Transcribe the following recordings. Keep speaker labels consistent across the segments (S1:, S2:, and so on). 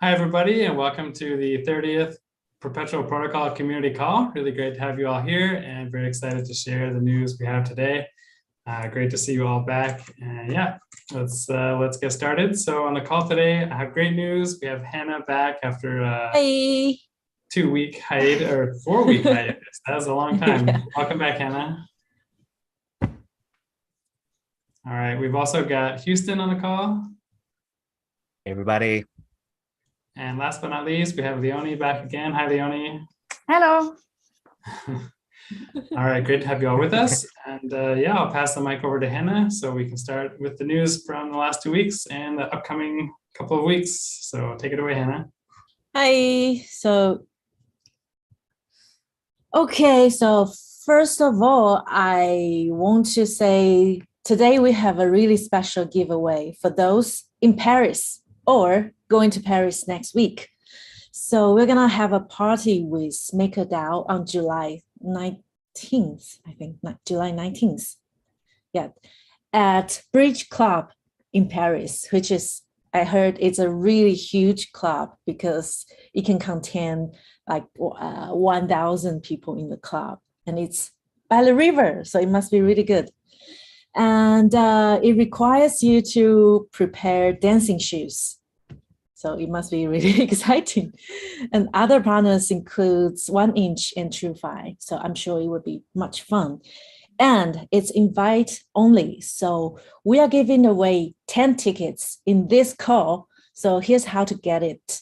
S1: Hi, everybody, and welcome to the 30th Perpetual Protocol Community Call. Really great to have you all here and very excited to share the news we have today. Great to see you all back. And yeah, let's get started. So on the call today, I have great news. We have Hannah back after
S2: Hey.
S1: 2-week hiatus or 4-week hiatus. That was a long time. Yeah. Welcome back, Hannah. All right, we've also got Houston on the call.
S3: Hey, everybody.
S1: And last but not least, we have Leonie back again. Hi, Leonie.
S2: Hello.
S1: All right, great to have you all with us. And yeah, I'll pass the mic over to Hannah so we can start with the news from the last 2 weeks and the upcoming couple of weeks. So take it away, Hannah.
S2: Hi. So first of all, I want to say today we have a really special giveaway for those in Paris or going to Paris next week. So we're going to have a party with MakerDAO on July 19th, I think, July 19th. Yeah, at Bridge Club in Paris, which is, I heard it's a really huge club because it can contain like 1,000 people in the club, and it's by the river, so it must be really good. And it requires you to prepare dancing shoes. So it must be really exciting. And other partners includes 1inch and TrueFi. So I'm sure it would be much fun. And it's invite only. So we are giving away 10 tickets in this call. So here's how to get it.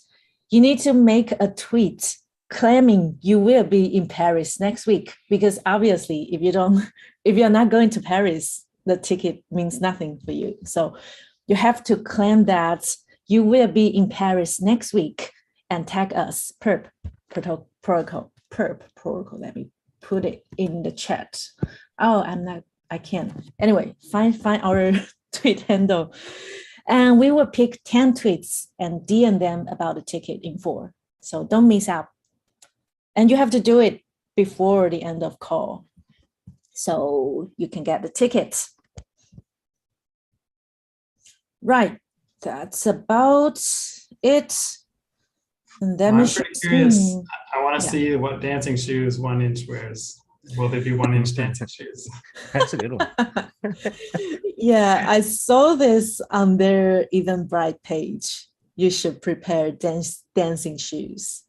S2: You need to make a tweet claiming you will be in Paris next week, because obviously if you're not going to Paris, the ticket means nothing for you. So you have to claim that you will be in Paris next week and tag us sPERP protocol. Let me put it in the chat. Oh, I can't. Anyway, find our tweet handle. And we will pick 10 tweets and DM them about the ticket in 4. So don't miss out. And you have to do it before the end of call, so you can get the ticket. Right, that's about it. And then
S1: I'm pretty curious. I want to see what dancing shoes 1inch wears. Will they be 1inch dancing shoes?
S3: That's a good one.
S2: Yeah, I saw this on their Eventbrite page. You should prepare dancing shoes.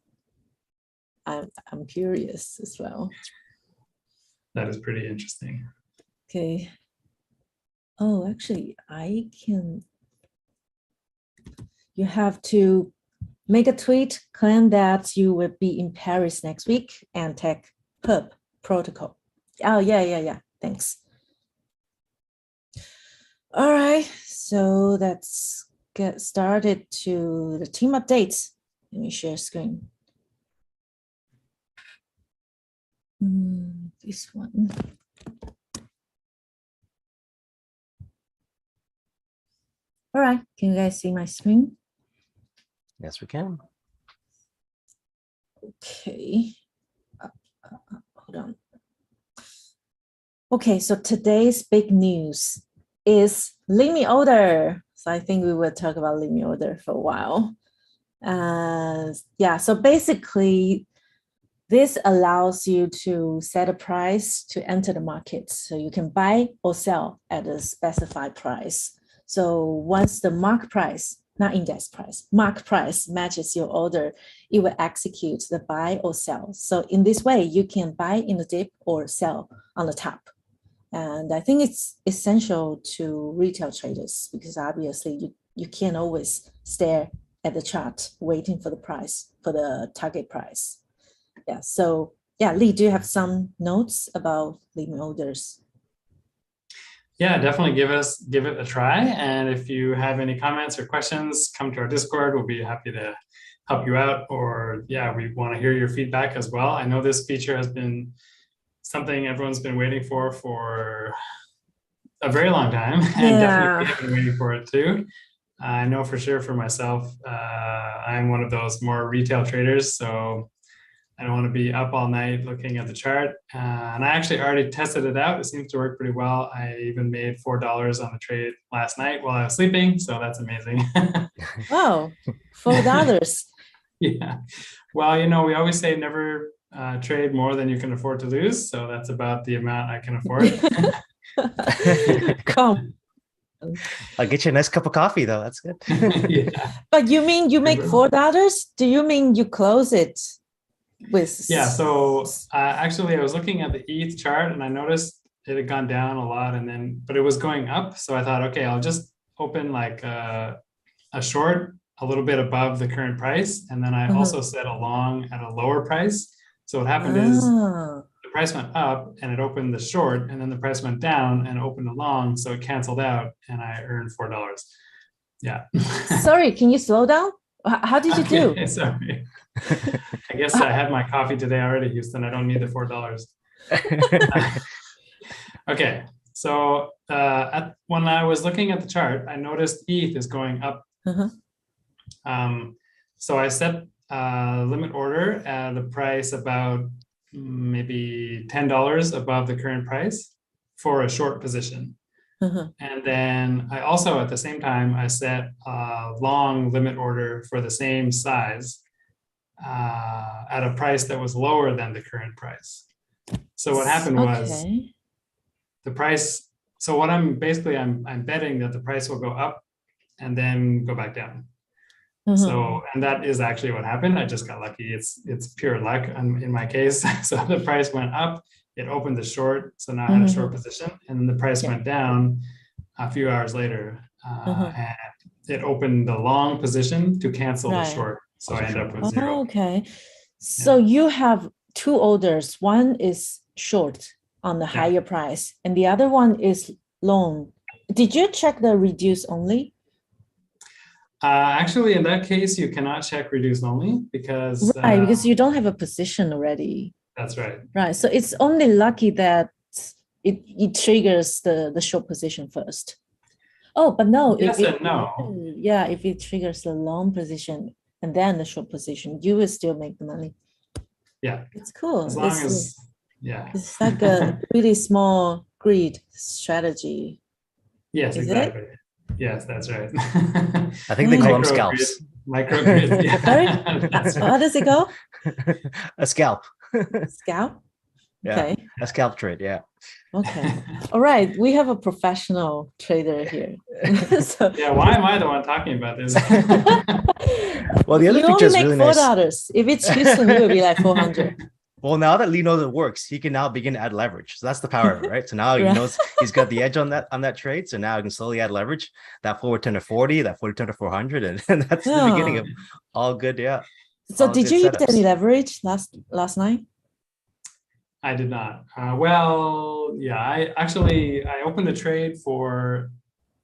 S2: I'm curious as well.
S1: That is pretty interesting.
S2: Okay. Oh, actually, I can. You have to make a tweet, claim that you will be in Paris next week, and tag sPERP protocol. Oh, yeah. Thanks. All right, so let's get started to the team updates. Let me share screen. This one. All right, can you guys see my screen?
S3: Yes, we can.
S2: Okay. Hold on. Okay, so today's big news is limit order. So I think we will talk about limit order for a while. Yeah, so basically, this allows you to set a price to enter the market. So you can buy or sell at a specified price. So once the mark price, not index price, mark price matches your order, it will execute the buy or sell. So in this way, you can buy in the dip or sell on the top. And I think it's essential to retail traders because obviously you can't always stare at the chart waiting for the price, for the target price. Yeah, so yeah, Lee, do you have some notes about limit orders?
S1: Yeah, definitely give it a try. And if you have any comments or questions, come to our Discord. We'll be happy to help you out. Or yeah, we want to hear your feedback as well. I know this feature has been something everyone's been waiting for a very long time, and definitely have been waiting for it too. I know for sure for myself, I'm one of those more retail traders. So I don't want to be up all night looking at the chart. And I actually already tested it out. It seems to work pretty well. I even made $4 on the trade last night while I was sleeping. So that's amazing.
S2: Wow, $4.
S1: Yeah. Well, you know, we always say never trade more than you can afford to lose. So that's about the amount I can afford.
S2: Come.
S3: I'll get you a nice cup of coffee though. That's good.
S1: Yeah.
S2: But you mean you make $4? Do you mean you close it with?
S1: Yeah. So actually, I was looking at the ETH chart and I noticed it had gone down a lot, but it was going up. So I thought, okay, I'll just open like a short a little bit above the current price, and then I also set a long at a lower price. So what happened is the price went up and it opened the short, and then the price went down and opened a long, so it canceled out and I earned $4. Yeah.
S2: Sorry, can you slow down? How did you do?
S1: Sorry. I guess I had my coffee today already, Houston. I don't need the $4. Okay. So when I was looking at the chart, I noticed ETH is going up. So I set limit order at a price about maybe $10 above the current price for a short position. And then I also, at the same time, I set a long limit order for the same size at a price that was lower than the current price. So what happened was the price. So what I'm betting that the price will go up and then go back down. So, and that is actually what happened. I just got lucky. It's pure luck in my case. So the price went up, it opened the short. So now I had a short position, and then the price went down a few hours later, and it opened the long position to cancel the short. So I end up with zero.
S2: Okay. So you have two orders. One is short on the higher price, and the other one is long. Did you check the reduce only?
S1: Actually, in that case, you cannot check reduce only because
S2: because you don't have a position already.
S1: That's right.
S2: Right. So it's only lucky that it triggers the short position first. Oh, but no.
S1: Yes and no.
S2: Yeah, if it triggers the long position and then the short position, you will still make the money.
S1: Yeah.
S2: It's cool.
S1: As long as
S2: it's like a really small greed strategy.
S1: Yes, exactly. Yes, that's right.
S3: I think they call them scalps.
S1: Microgrid. Yeah.
S2: Sorry?
S1: That's right.
S2: How does it go?
S3: A scalp.
S2: Scalp?
S3: Yeah.
S2: Okay.
S3: A scalp trade, yeah.
S2: Okay. All right. We have a professional trader here. So,
S1: yeah, why am I the one talking about this?
S3: Well, the other feature is really nice.
S2: $4. If it's Houston, it would be like 400.
S3: Well, now that Lee knows it works, he can now begin to add leverage. So that's the power of it, right? So now he knows he's got the edge on that trade. So now he can slowly add leverage. That forward turn to 40, that forward turn to 400, and that's the beginning of all good. Yeah.
S2: So did you use any leverage last night?
S1: I did not. I opened a trade for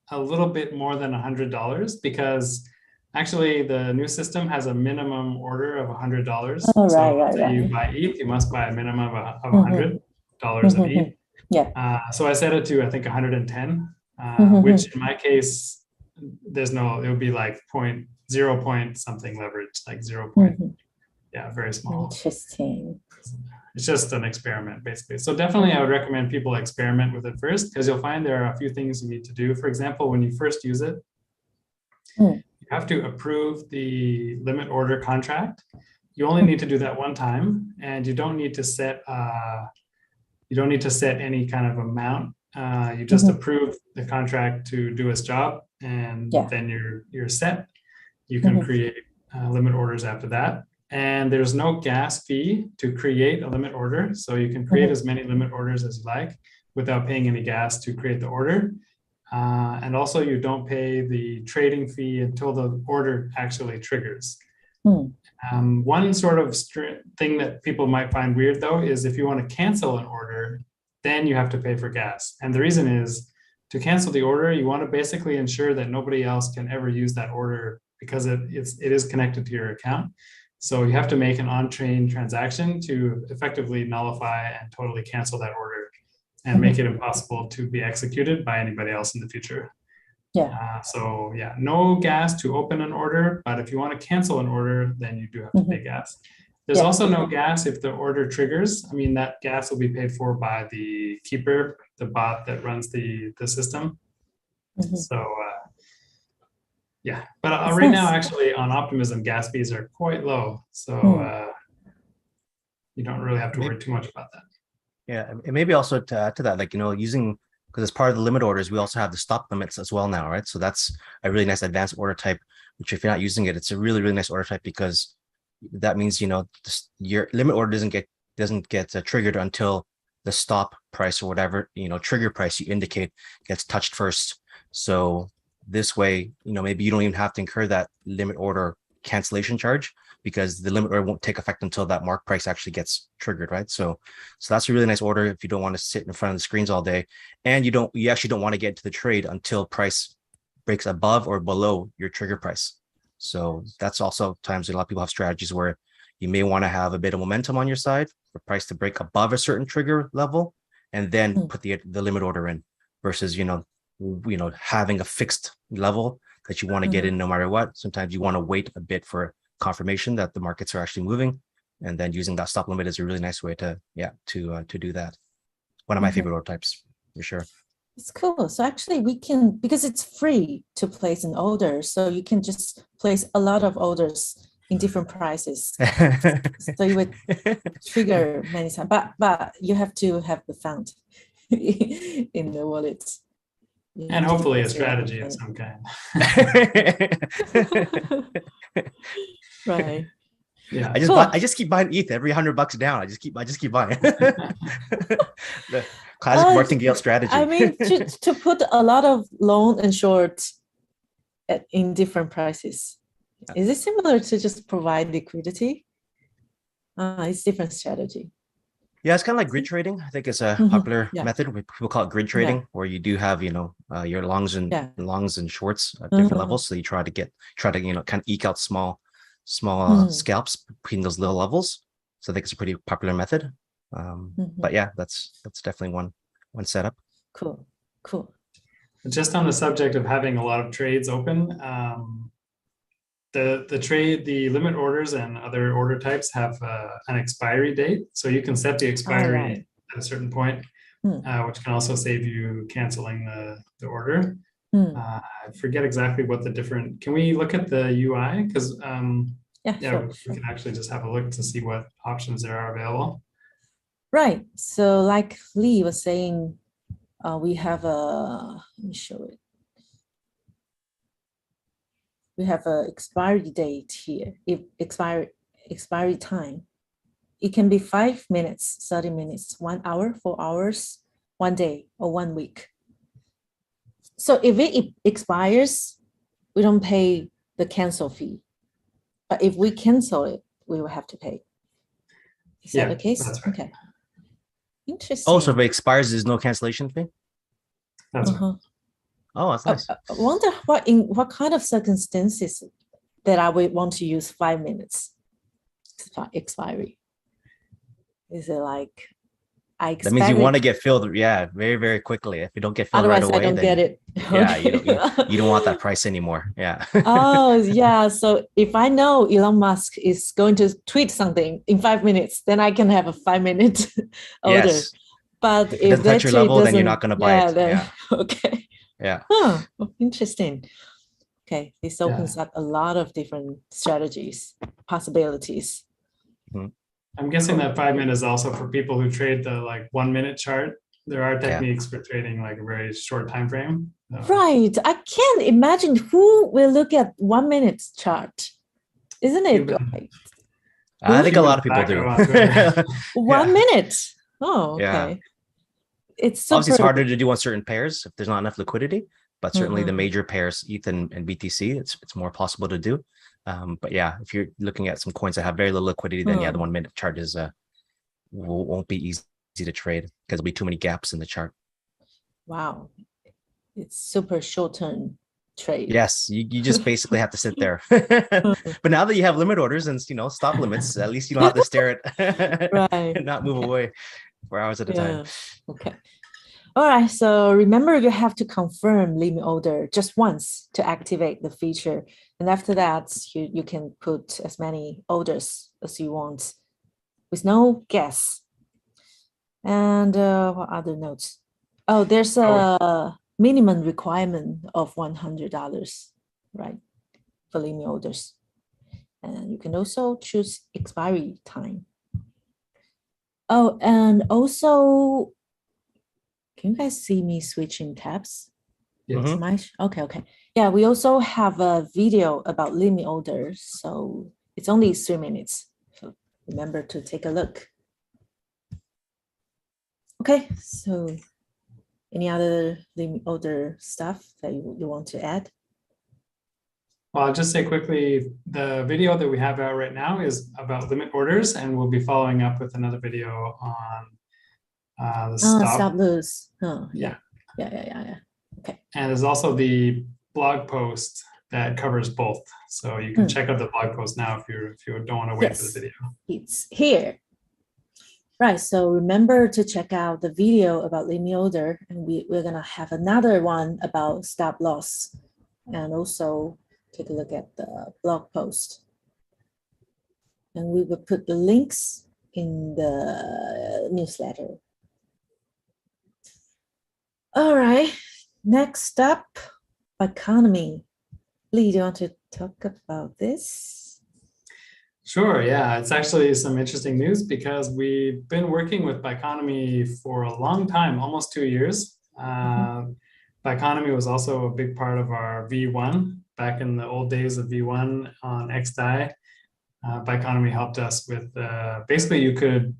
S1: a little bit more than $100 because actually the new system has a minimum order of $100. You buy ETH, you must buy a minimum of $100 of ETH.
S2: Yeah.
S1: So I set it to, I think, 110, which in my case, it would be like 0 point something leverage, like 0 point. Yeah, very small.
S2: Interesting.
S1: It's just an experiment, basically. So definitely I would recommend people experiment with it first, because you'll find there are a few things you need to do. For example, when you first use it, you have to approve the limit order contract. You only need to do that one time, and you don't need to set any kind of amount. You just approve the contract to do its job, and then you're set. You can create limit orders after that. And there's no gas fee to create a limit order. So you can create as many limit orders as you like without paying any gas to create the order. And also you don't pay the trading fee until the order actually triggers. One sort of thing that people might find weird though, is if you want to cancel an order, then you have to pay for gas. And the reason is to cancel the order, you want to basically ensure that nobody else can ever use that order because it is connected to your account. So you have to make an on-chain transaction to effectively nullify and totally cancel that order and make it impossible to be executed by anybody else in the future. No gas to open an order, but if you want to cancel an order, then you do have to pay gas. There's
S2: Yeah.
S1: also no gas if the order triggers. I mean, that gas will be paid for by the keeper, the bot that runs the system.
S2: Mhm.
S1: So yeah, but
S2: That's
S1: right now,
S2: nice.
S1: actually, on Optimism, gas fees are quite low. So you don't really have to worry too much about that.
S3: Yeah, and maybe also to add to that, like, using, because as part of the limit orders, we also have the stop limits as well now, right? So that's a really nice advanced order type, which if you're not using it, it's a really, really nice order type, because that means, your limit order doesn't get triggered until the stop price or whatever, trigger price you indicate gets touched first. So this way, maybe you don't even have to incur that limit order cancellation charge, because the limit order won't take effect until that mark price actually gets triggered, right? So that's a really nice order if you don't want to sit in front of the screens all day, and you actually don't want to get into the trade until price breaks above or below your trigger price. So that's also times a lot of people have strategies where you may want to have a bit of momentum on your side for price to break above a certain trigger level, and then put the limit order in, versus having a fixed level that you want to get in no matter what. Sometimes you want to wait a bit for confirmation that the markets are actually moving, and then using that stop limit is a really nice way to do that. One of my favorite order types, for sure.
S2: It's cool. So actually we can, because it's free to place an order, so you can just place a lot of orders in different prices. So you would trigger many times, but you have to have the fund in the wallet.
S1: And hopefully a strategy of some kind.
S2: Right.
S1: Yeah.
S3: I just keep buying ETH every $100 down. I just keep buying. The classic martingale strategy.
S2: I mean, to put a lot of long and short in different prices. Is it similar to just provide liquidity? It's different strategy.
S3: Yeah, it's kind of like grid trading. I think it's a popular method. People call it grid trading, where you do have, your longs and shorts at different levels. So you try to kind of eke out small scalps between those little levels. So I think it's a pretty popular method. But yeah, that's definitely one setup.
S2: Cool.
S1: Just on the subject of having a lot of trades open, the limit orders and other order types have an expiry date. So you can set the expiry at a certain point, which can also save you canceling the order. I forget exactly what the different, can we look at the UI? Because
S2: sure.
S1: We can actually just have a look to see what options there are available.
S2: Right. So like Lee was saying, we have let me show it. We have an expiry date here. If expiry time, it can be 5 minutes, 30 minutes, 1 hour, 4 hours, 1 day, or 1 week. So if it expires, we don't pay the cancel fee. But if we cancel it, we will have to pay. Is that the case?
S1: That's right.
S2: Okay. Interesting.
S3: Oh, so if it expires, there's no cancellation fee?
S1: That's right.
S3: Oh, that's nice.
S2: I wonder what kind of circumstances that I would want to use 5 minutes expiry. Is it like I expect?
S3: That means you want to get filled, very, very quickly. If you don't get filled right away,
S2: I don't get it.
S3: Yeah, you don't want that price anymore. Yeah.
S2: Oh, yeah. So if I know Elon Musk is going to tweet something in 5 minutes, then I can have a 5 minute order.
S3: Yes.
S2: But
S3: if
S2: if
S3: that's your level, then you're not going to buy it.
S2: Then, okay.
S3: Yeah.
S2: Interesting. Okay, this opens up a lot of different strategies, possibilities.
S1: I'm guessing that 5 minutes is also for people who trade the 1 minute chart. There are techniques for trading a very short time frame.
S2: Right. I can't imagine who will look at 1 minute chart. Isn't it?
S3: I think a lot of people do.
S2: 1 minute. Oh, okay.
S3: Yeah.
S2: It's
S3: obviously it's harder to do on certain pairs if there's not enough liquidity, but certainly the major pairs, ETH and BTC, it's more possible to do. But yeah, if you're looking at some coins that have very little liquidity, then the 1 minute charges won't be easy to trade because there'll be too many gaps in the chart.
S2: Wow, it's super short-term trade.
S3: Yes, you just basically have to sit there. But now that you have limit orders and stop limits, at least you don't have to stare at
S2: right
S3: and not move away for hours at a time.
S2: Okay. All right. So remember, you have to confirm limit order just once to activate the feature. And after that, you can put as many orders as you want with no gas. And what other notes? Oh, there's a minimum requirement of $100, right, for limit orders. And you can also choose expiry time. Oh, and also, can you guys see me switching tabs?
S1: Yes.
S2: Okay. Yeah, we also have a video about limit orders, so it's only 3 minutes. So remember to take a look. Okay, so any other limit order stuff that you want to add?
S1: Well, I'll just say quickly, the video that we have out right now is about limit orders, and we'll be following up with another video on the
S2: Stop loss. Oh,
S1: yeah.
S2: Okay.
S1: And there's also the blog post that covers both. So you can check out the blog post now if you don't want to wait for the video.
S2: It's here. Right, so remember to check out the video about limit order, and we're gonna have another one about stop loss, and also take a look at the blog post. And we will put the links in the newsletter. All right, next up, Biconomy. Lee, do you want to talk about this?
S1: Sure, yeah, it's actually some interesting news because we've been working with Biconomy for a long time, almost 2 years. Biconomy was also a big part of our V1 back in the old days of V1 on XDAI. Biconomy helped us with basically you could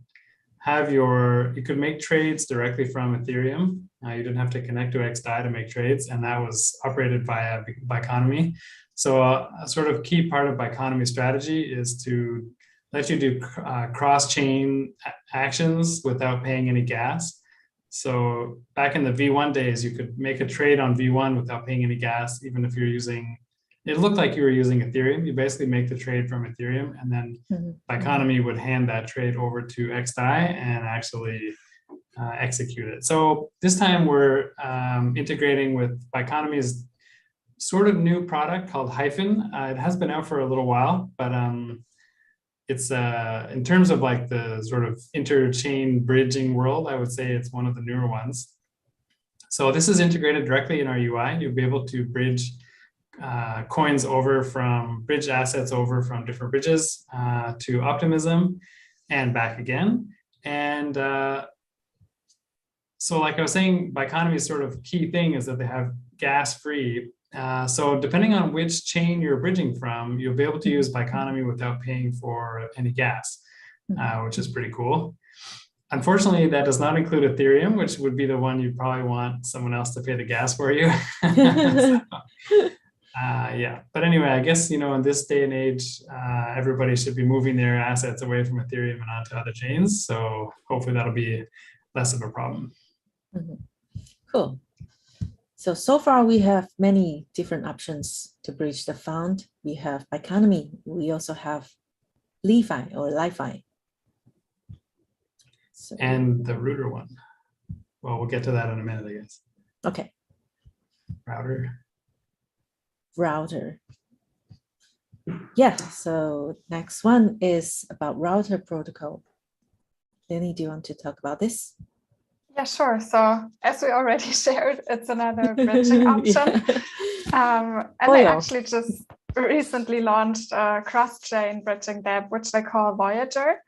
S1: make trades directly from Ethereum. You didn't have to connect to XDAI to make trades, and that was operated via Biconomy. So a sort of key part of Biconomy strategy is to let you do cross-chain actions without paying any gas. So back in the V1 days, you could make a trade on V1 without paying any gas, even if you're using, it looked like you were using Ethereum. You basically make the trade from Ethereum, and then Biconomy would hand that trade over to XDAI and actually execute it. So this time we're integrating with Biconomy's sort of new product called Hyphen. It has been out for a little while, but it's in terms of like the sort of interchain bridging world, I would say it's one of the newer ones. So this is integrated directly in our UI. You'll be able to bridge coins bridge assets over from different bridges to Optimism and back again. And so like I was saying, Biconomy's sort of key thing is that they have gas-free. So depending on which chain you're bridging from, you'll be able to use Biconomy without paying for any gas, which is pretty cool. Unfortunately, that does not include Ethereum, which would be the one you'd probably want someone else to pay the gas for you. Yeah, but anyway, I guess, in this day and age, everybody should be moving their assets away from Ethereum and onto other chains. So hopefully that'll be less of a problem.
S2: Cool. So far we have many different options to bridge the fund. We have Biconomy. We also have LiFi or LiFi. So,
S1: and the router one. Well, we'll get to that in a minute, I guess.
S2: Okay. Router. Yeah, so next one is about router protocol. Lenny, do you want to talk about this?
S4: Yeah, sure. So as we already shared, it's another bridging option. And they actually just recently launched a cross-chain bridging DApp, which they call Voyager.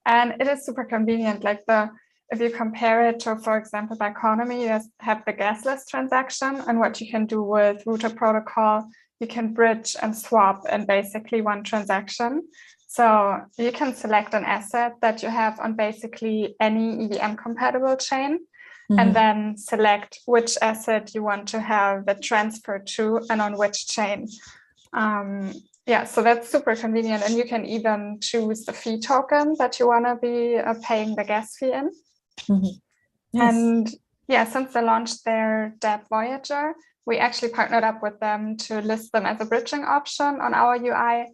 S4: And it is super convenient. Like if you compare it to, for example, Biconomy, you have the gasless transaction. And what you can do with router protocol, you can bridge and swap in basically one transaction. So you can select an asset that you have on basically any EVM compatible chain, and then select which asset you want to have the transfer to and on which chain. Yeah, so that's super convenient. And you can even choose the fee token that you want to be paying the gas fee in. Yes. And yeah, since they launched their DApp Voyager, we actually partnered up with them to list them as a bridging option on our UI.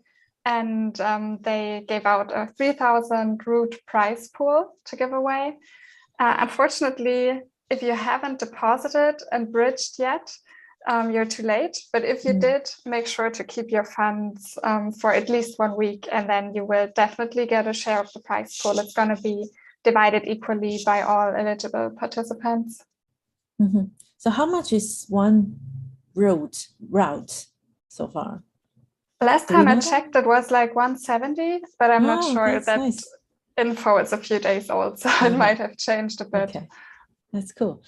S4: And they gave out a 3,000 root prize pool to give away. Unfortunately, if you haven't deposited and bridged yet, you're too late. But if you did, make sure to keep your funds for at least 1 week, and then you will definitely get a share of the prize pool. It's going to be divided equally by all eligible participants.
S2: So how much is one route so far?
S4: Last time I checked, it was like 170, but I'm not sure. That
S2: nice.
S4: Info is a few days old, so it might have changed a bit.
S2: Okay, that's cool.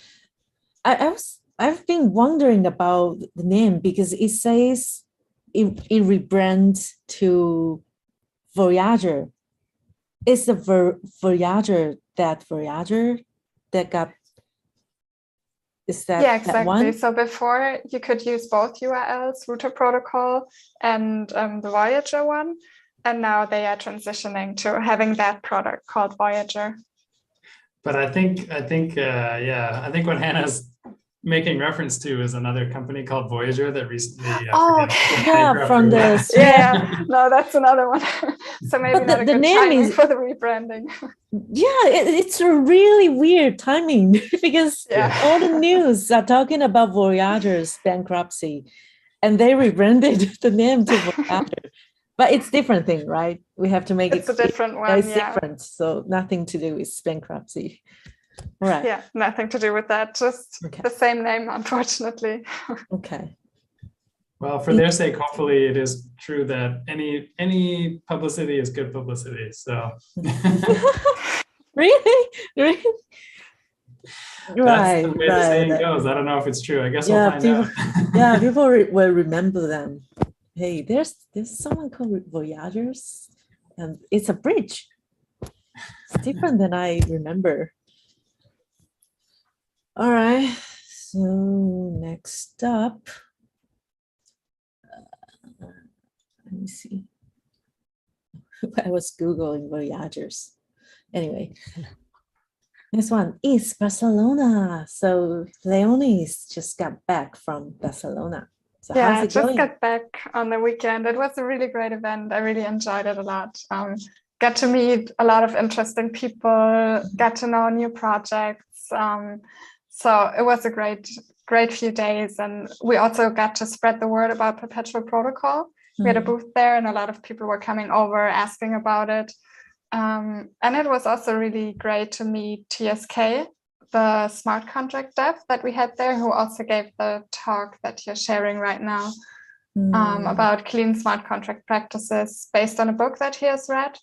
S2: I've been wondering about the name because it says it rebrands to Voyager. Is the Voyager that got? Is that
S4: exactly.
S2: that one?
S4: So before you could use both URLs, Router Protocol and the Voyager one, and now they are transitioning to having that product called Voyager.
S1: But I think what Hannah's making reference to is another company called Voyager that recently.
S2: From the
S4: no, that's another one. So maybe not a good timing for the rebranding.
S2: It's a really weird timing because all the news are talking about Voyager's bankruptcy, and they rebranded the name to Voyager. But it's different thing, right? We have to make
S4: it's a different one.
S2: It's different, so nothing to do with bankruptcy. Right.
S4: Yeah, nothing to do with that. Just the same name, unfortunately.
S2: Okay.
S1: Well, for their sake, hopefully it is true that any publicity is good publicity. So
S2: really?
S1: That's the way the saying goes. I don't know if it's true. I guess we'll find out.
S2: People will remember them. Hey, there's someone called Voyagers, and it's a bridge. It's different than I remember. All right. So next up. Let me see. I was Googling Voyagers. Anyway, next one is Barcelona. So Leonis just got back from Barcelona. So how's it going?
S4: Just got back on the weekend. It was a really great event. I really enjoyed it a lot. Got to meet a lot of interesting people, got to know new projects. So it was a great few days. And we also got to spread the word about Perpetual Protocol. We had a booth there and a lot of people were coming over asking about it. And it was also really great to meet TSK, the smart contract dev that we had there, who also gave the talk that you're sharing right now about clean smart contract practices based on a book that he has read.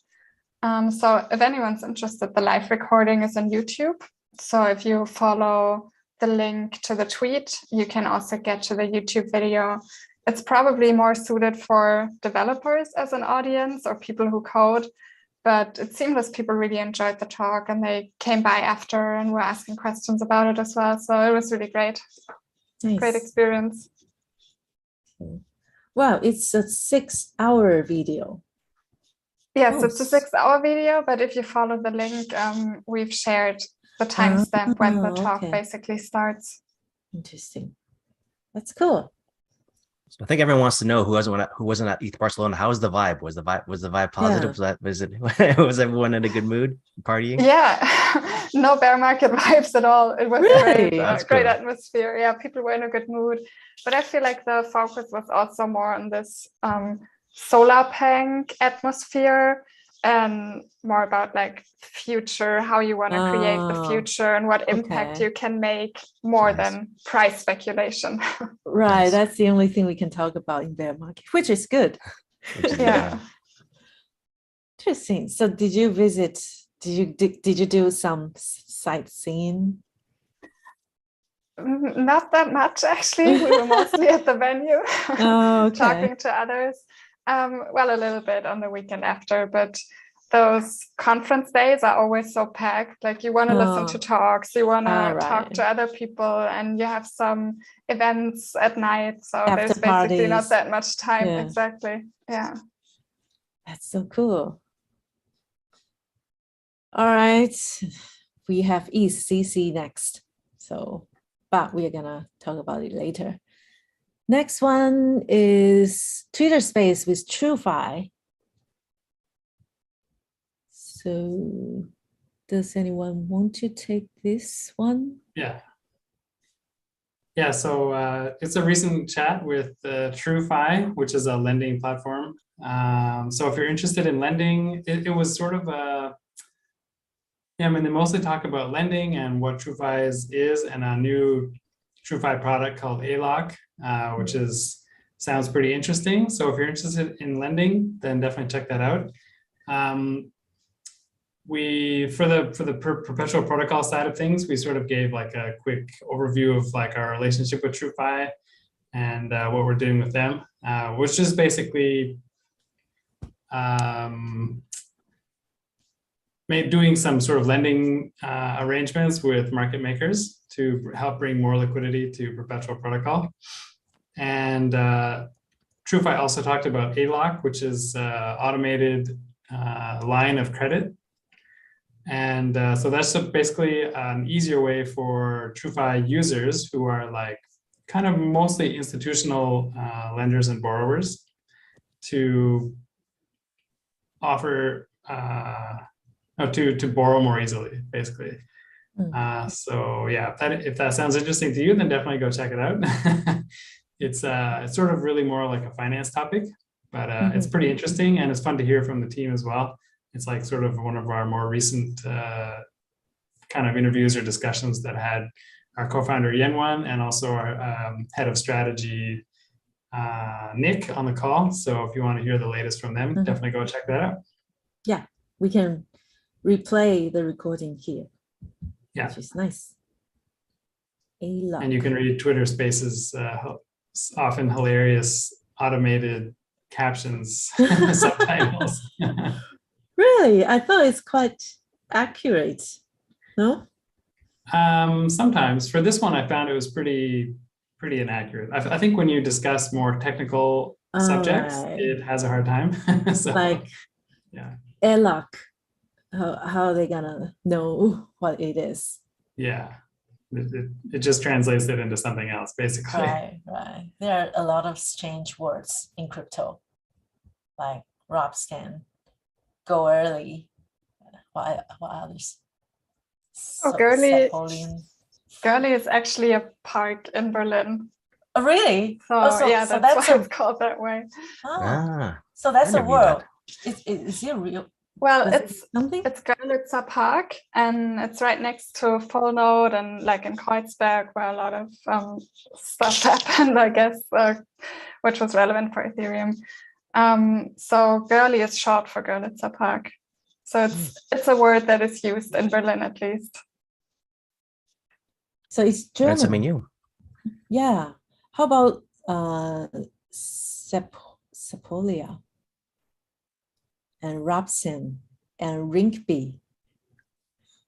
S4: So if anyone's interested, the live recording is on YouTube. So if you follow the link to the tweet, you can also get to the YouTube video. It's probably more suited for developers as an audience or people who code, but it seemed as people really enjoyed the talk and they came by after and were asking questions about it as well. So it was really great. Nice. Great experience.
S2: Wow, it's a 6-hour video.
S4: Yes, it's a 6-hour video, but if you follow the link, we've shared the timestamp when the talk basically starts.
S2: Interesting. That's cool.
S3: So I think everyone wants to know who wasn't at ETH Barcelona. How was the vibe? Was the vibe positive? Was everyone in a good mood partying?
S4: Yeah, no bear market vibes at all. It was great atmosphere. Yeah, people were in a good mood. But I feel like the focus was also more on this solar punk atmosphere and more about like future, how you want to create the future and what impact you can make more than price speculation.
S2: Right, that's the only thing we can talk about in bear market, which is good.
S4: Yeah.
S2: Interesting. So did you visit, did you do some sightseeing?
S4: Not that much, actually. We were mostly at the venue talking to others. Well, a little bit on the weekend after, but those conference days are always so packed. Like you want to listen to talks, you want to talk to other people, and you have some events at night. So
S2: After
S4: there's basically not that much time. Yeah. Exactly. Yeah.
S2: That's so cool. All right. We have ETH CC next. So, but we're going to talk about it later. Next one is Twitter Space with TrueFi. So does anyone want to take this one?
S1: Yeah. Yeah, so it's a recent chat with TrueFi, which is a lending platform. So if you're interested in lending, it was sort of a, yeah, I mean, they mostly talk about lending and what TrueFi is and a new TrueFi product called ALOC, which sounds pretty interesting. So if you're interested in lending, then definitely check that out. For the perpetual protocol side of things, we sort of gave like a quick overview of like our relationship with TrueFi and what we're doing with them, which is basically doing some sort of lending arrangements with market makers to help bring more liquidity to perpetual protocol. And TrueFi also talked about ALOC, which is automated line of credit. And so that's basically an easier way for TrueFi users who are like kind of mostly institutional lenders and borrowers to offer to borrow more easily, basically. So yeah, if that sounds interesting to you, then definitely go check it out. It's sort of really more like a finance topic, but it's pretty interesting and it's fun to hear from the team as well. It's like sort of one of our more recent kind of interviews or discussions that had our co-founder Yenwan and also our head of strategy Nick on the call. So if you want to hear the latest from them, definitely go check that out.
S2: Yeah, we can replay the recording here.
S1: Yeah,
S2: which is nice. ALOC.
S1: And you can read Twitter Spaces, often hilarious automated captions, subtitles.
S2: Really? I thought it's quite accurate. No?
S1: Sometimes. For this one, I found it was pretty inaccurate. I think when you discuss more technical subjects, it has a hard time. So,
S2: like,
S1: yeah.
S2: ALOC, how are they gonna know what it is?
S1: Yeah. It just translates it into something else, basically.
S2: Right. There are a lot of strange words in crypto, like Robscan, go early. What others?
S4: Girly is actually a park in Berlin.
S2: Oh, really?
S4: So yeah, that's why it's called that way.
S2: So that's a word. Is it real?
S4: Well, it's Görlitzer Park, and it's right next to Full Node and like in Kreuzberg, where a lot of stuff happened, I guess, which was relevant for Ethereum. So Görli is short for Görlitzer Park. So it's a word that is used in Berlin at least.
S2: So it's German.
S3: That's something new.
S2: Yeah. How about Sepolia and Robson and Rinkeby?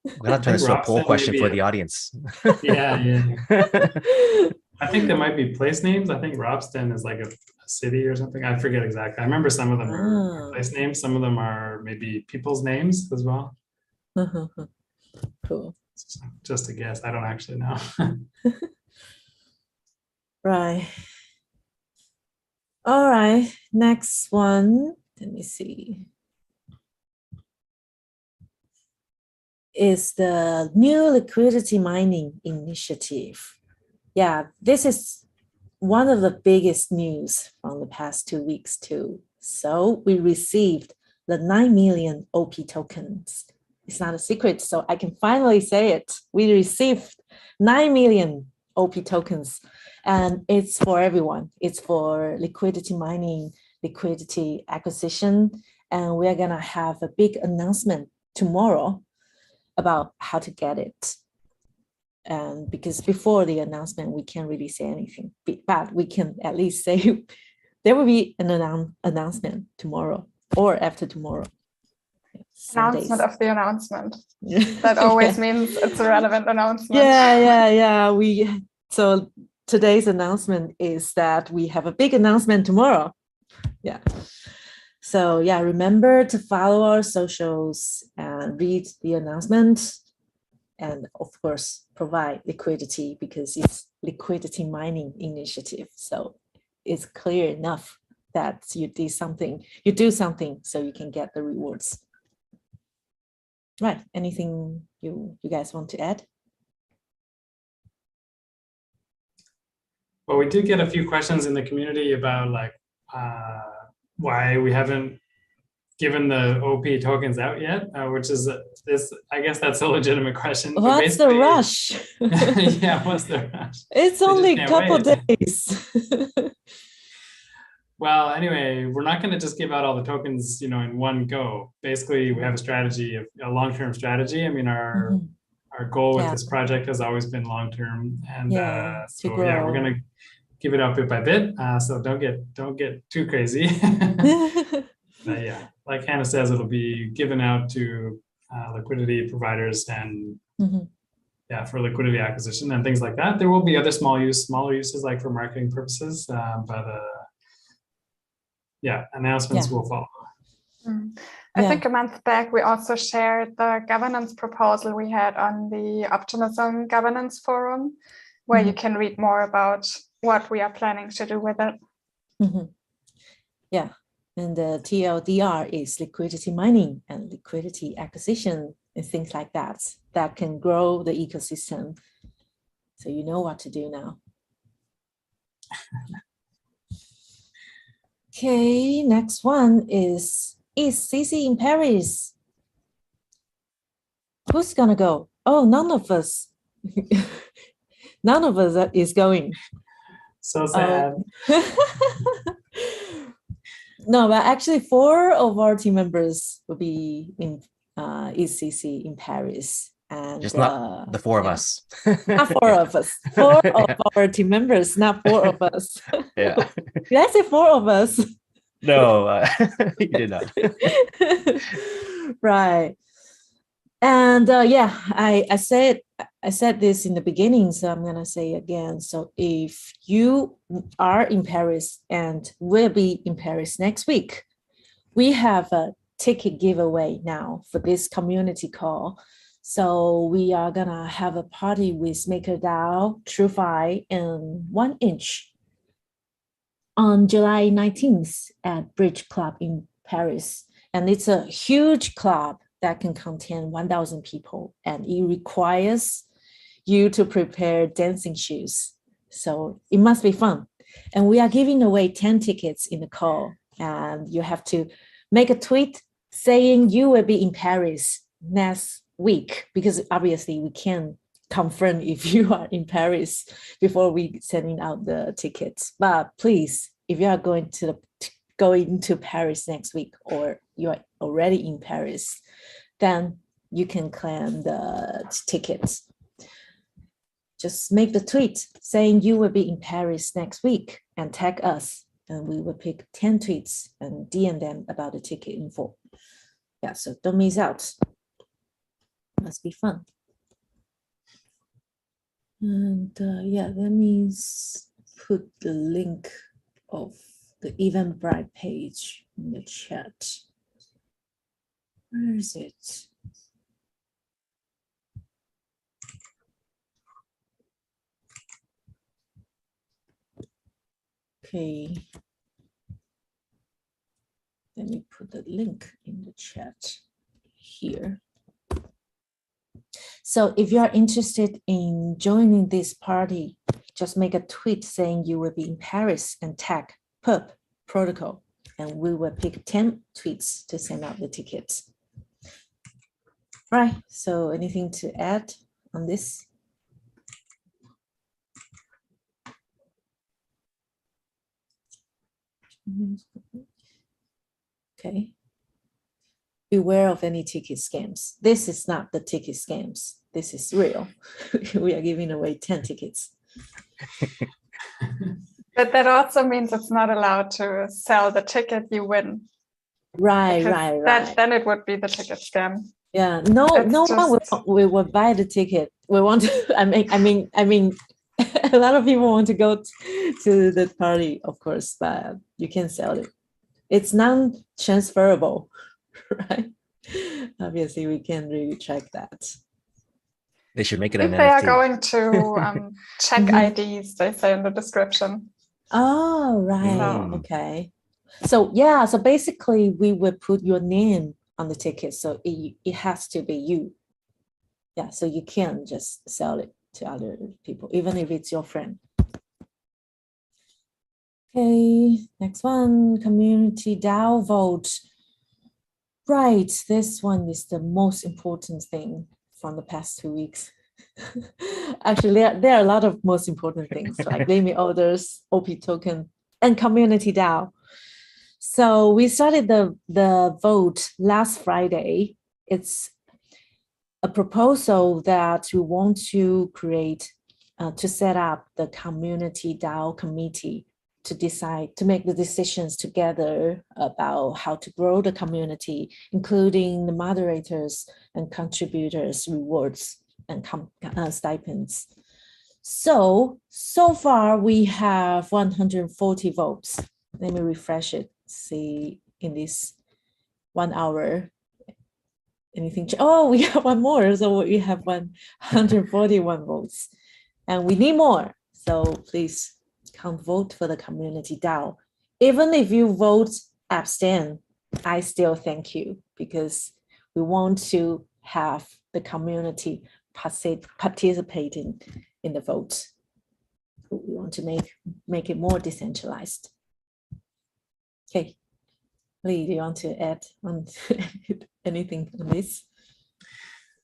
S3: I'm gonna try to do a poll question for the audience.
S1: Yeah. I think there might be place names. I think Robston is like a city or something. I forget exactly. I remember some of them are place names. Some of them are maybe people's names as well.
S2: Cool.
S1: Just a guess. I don't actually know.
S2: Right. All right. Next one. Let me see. Is the new liquidity mining initiative. Yeah, this is one of the biggest news from the past 2 weeks too. So we received the 9 million OP tokens. It's not a secret, so I can finally say it. We received 9 million OP tokens, and it's for everyone. It's for liquidity mining, liquidity acquisition, and we're gonna have a big announcement tomorrow about how to get it. And because before the announcement, we can't really say anything, but we can at least say there will be an announcement tomorroro or after tomorrow.
S4: Announcement of the announcement. That always means it's a relevant announcement.
S2: Yeah. So today's announcement is that we have a big announcement tomorrow. Yeah. So yeah, remember to follow our socials and read the announcement, and of course provide liquidity because it's liquidity mining initiative. So it's clear enough that you do something so you can get the rewards. Right. Anything you guys want to add?
S1: Well, we did get a few questions in the community about like why we haven't given the OP tokens out yet, which is this. I guess that's a legitimate question. But
S2: What's the rush?
S1: Yeah, what's the rush?
S2: It's only a couple days.
S1: Well, anyway, we're not going to just give out all the tokens, you know, in one go. Basically, we have a strategy, a long-term strategy. I mean, our goal with this project has always been long-term, and so yeah, we're going to give it out bit by bit. So don't get too crazy. But yeah, like Hannah says, it'll be given out to liquidity providers and yeah, for liquidity acquisition and things like that. There will be other smaller uses like for marketing purposes, but yeah, announcements will follow.
S4: I think a month back, we also shared the governance proposal we had on the Optimism Governance Forum, where you can read more about what we are planning to do with it.
S2: Yeah, and the TLDR is liquidity mining and liquidity acquisition and things like that, that can grow the ecosystem. So you know what to do now. Okay, next one is ETH CC in Paris. Who's gonna go? Oh, none of us. None of us is going.
S1: So sad.
S2: No, but actually 4 of our team members will be in ETH CC in Paris. And
S3: just not the 4 of us.
S2: Not 4 of us. 4 of our team members, not 4 of us.
S3: Yeah.
S2: Did I say 4 of us?
S3: No, you did not.
S2: Right. And yeah, I said this in the beginning, so I'm gonna say again. So if you are in Paris and will be in Paris next week, we have a ticket giveaway now for this community call. So we are gonna have a party with MakerDAO, TrueFi, and 1inch on July 19th at Bridge Club in Paris. And it's a huge club that can contain 1,000 people, and it requires you to prepare dancing shoes. So it must be fun. And we are giving away 10 tickets in the call, and you have to make a tweet saying you will be in Paris next week, because obviously we can't confirm if you are in Paris before we sending out the tickets. But please, if you are going to Paris next week, or you are already in Paris, then you can claim the tickets. Just make the tweet saying you will be in Paris next week and tag us, and we will pick 10 tweets and DM them about the ticket info. Yeah, so don't miss out. Must be fun. And yeah, let me put the link of the Eventbrite page in the chat. Where is it? Okay. Let me put the link in the chat here. So if you are interested in joining this party, just make a tweet saying you will be in Paris and tag sPERP protocol, and we will pick 10 tweets to send out the tickets. Right, so anything to add on this? Okay. Beware of any ticket scams. This is not the ticket scams. This is real. We are giving away 10 tickets.
S4: But that also means it's not allowed to sell the ticket you win.
S2: Right.
S4: Then it would be the ticket scam.
S2: Yeah, no one will buy the ticket. We want to, I mean, a lot of people want to go to the party, of course, but you can sell it. It's non-transferable, right? Obviously, we can really track that.
S3: They should make it an NFT.
S4: If they are going to check IDs, they say in the description.
S2: Oh, right. Okay. So yeah, so basically we will put your name on the ticket. So it has to be you. Yeah, so you can't just sell it to other people, even if it's your friend. Okay, next one, community DAO vote. Right, this one is the most important thing from the past 2 weeks. Actually, there are a lot of most important things like limit orders, OP token, and community DAO. So we started the vote last Friday. It's a proposal that we want to create, to set up the community DAO committee to decide, to make the decisions together about how to grow the community, including the moderators and contributors, rewards, and stipends. So far we have 140 votes. Let me refresh it, see in this 1 hour. Anything? Oh, we have one more. So we have 141 votes. And we need more. So please come vote for the community DAO. Even if you vote abstain, I still thank you because we want to have the community participating in the vote. We want to make it more decentralized. Okay. Lee, do you want to add on anything on this?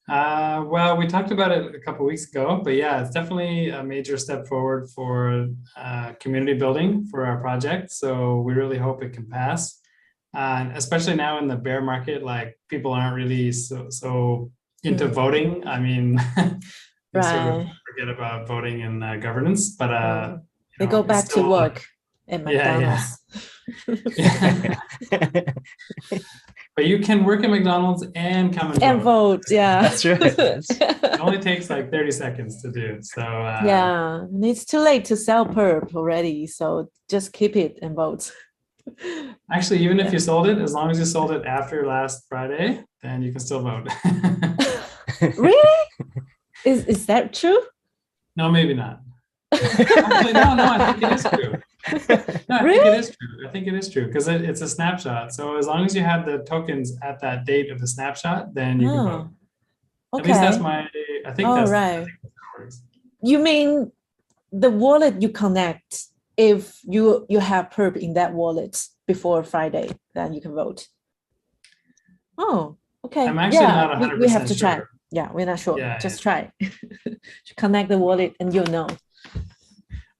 S1: Well, we talked about it a couple of weeks ago, but yeah, it's definitely a major step forward for community building for our project. So we really hope it can pass. And especially now in the bear market, like people aren't really so into voting. I mean, they sort of forget about voting and governance, but
S2: they go back to work at McDonald's.
S1: Yeah. But you can work at McDonald's and come and
S2: vote. Yeah,
S3: that's right.
S1: It only takes like 30 seconds to do. So
S2: yeah, it's too late to sell perp already. So just keep it and vote.
S1: Actually, even if you sold it, as long as you sold it after last Friday, then you can still vote.
S2: Really? Is that true?
S1: No, maybe not. Actually, no, I think it is true. No, I think it is true. I think it is true because it's a snapshot. So as long as you have the tokens at that date of the snapshot, then you can vote.
S2: Okay.
S1: At least that's I think that's
S2: right.
S1: I think that's how it works.
S2: You mean the wallet you connect, if you have perp in that wallet before Friday, then you can vote. Oh, okay.
S1: I'm actually not 100%
S2: we have to
S1: sure.
S2: try. Yeah, we're not sure.
S1: Yeah,
S2: just try. Connect the wallet and you'll know.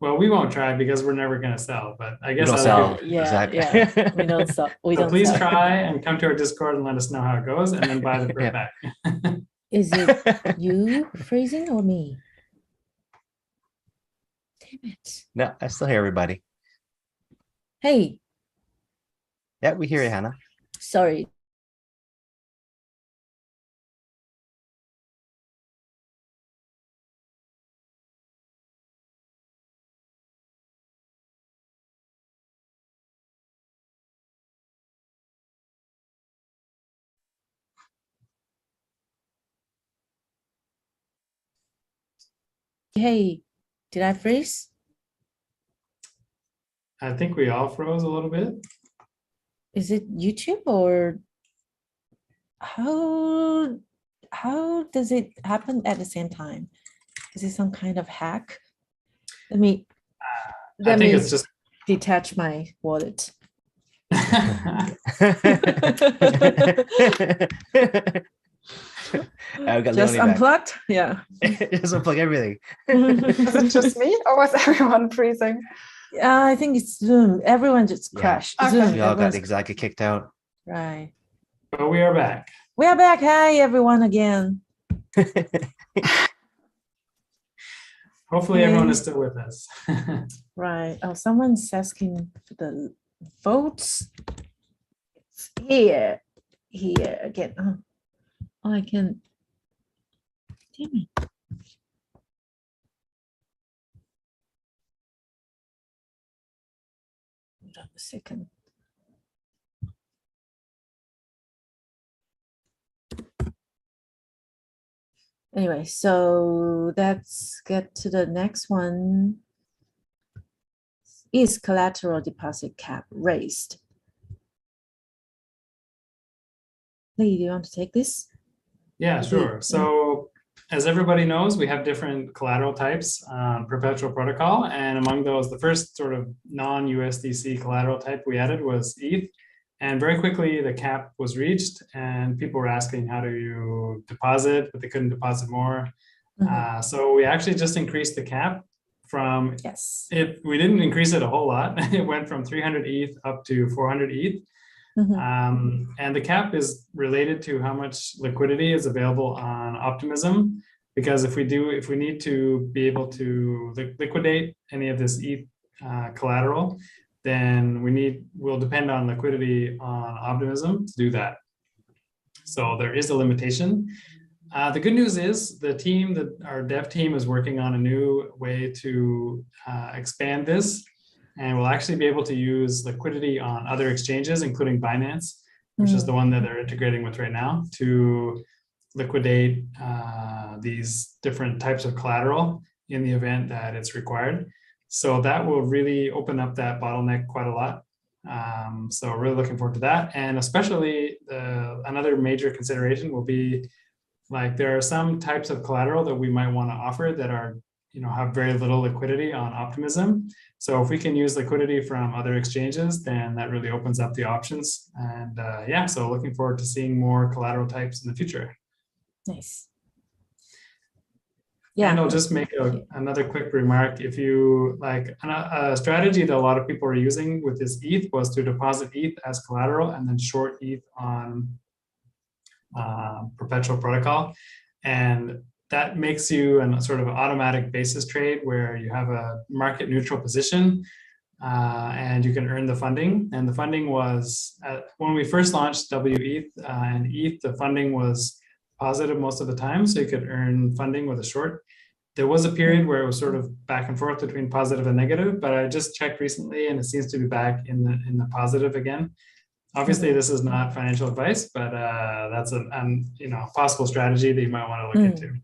S1: Well, we won't try because we're never going to sell, but I guess
S3: we don't sell.
S2: Yeah,
S3: exactly.
S2: Yeah. We don't sell.
S1: So please try and come to our Discord and let us know how it goes, and then buy the perp back.
S2: Is it you freezing or me? Damn it.
S3: No, I still hear everybody.
S2: Hey.
S3: Yeah, we hear you, Hannah.
S2: Sorry. Hey, did I freeze?
S1: I think we all froze a little bit.
S2: Is it YouTube or how does it happen at the same time? Is it some kind of hack? Let me
S1: it's just
S2: detach my wallet. Just unplugged? Yeah.
S3: Just unplug everything.
S4: Was it just me or was everyone freezing?
S2: I think it's Zoom. Everyone just crashed.
S4: Okay.
S2: Zoom.
S3: We all got exactly kicked out.
S2: Right.
S1: But we are back.
S2: We are back. Hi, everyone again.
S1: Hopefully everyone is still with us.
S2: Right. Oh, someone's asking for the votes. It's here again. Oh, I can. Damn it. Hold on a second. Anyway, so let's get to the next one. Is collateral deposit cap raised? Lee, do you want to take this?
S1: Yeah, sure. So as everybody knows, we have different collateral types on Perpetual Protocol. And among those, the first sort of non-USDC collateral type we added was ETH. And very quickly, the cap was reached and people were asking, how do you deposit? But they couldn't deposit more. So we actually just increased the cap from, we didn't increase it a whole lot. It went from 300 ETH up to 400 ETH. And the cap is related to how much liquidity is available on Optimism, because if we need to be able to liquidate any of this ETH collateral, then we'll depend on liquidity on Optimism to do that. So there is a limitation. The good news is our dev team is working on a new way to expand this. And we'll actually be able to use liquidity on other exchanges, including Binance, which is the one that they're integrating with right now, to liquidate these different types of collateral in the event that it's required. So that will really open up that bottleneck quite a lot. So really looking forward to that. And especially another major consideration will be, like, there are some types of collateral that we might want to offer that are, have very little liquidity on Optimism. So if we can use liquidity from other exchanges, then that really opens up the options. And yeah, so looking forward to seeing more collateral types in the future.
S2: Nice. Yeah.
S1: And I'll just make another quick remark. If you like, a strategy that a lot of people are using with this ETH was to deposit ETH as collateral and then short ETH on Perpetual Protocol. And that makes you a sort of automatic basis trade where you have a market neutral position and you can earn the funding. And the funding was, when we first launched WETH and ETH, the funding was positive most of the time. So you could earn funding with a short. There was a period where it was sort of back and forth between positive and negative, but I just checked recently and it seems to be back in the positive again. Obviously, this is not financial advice, but that's a possible strategy that you might want to look into.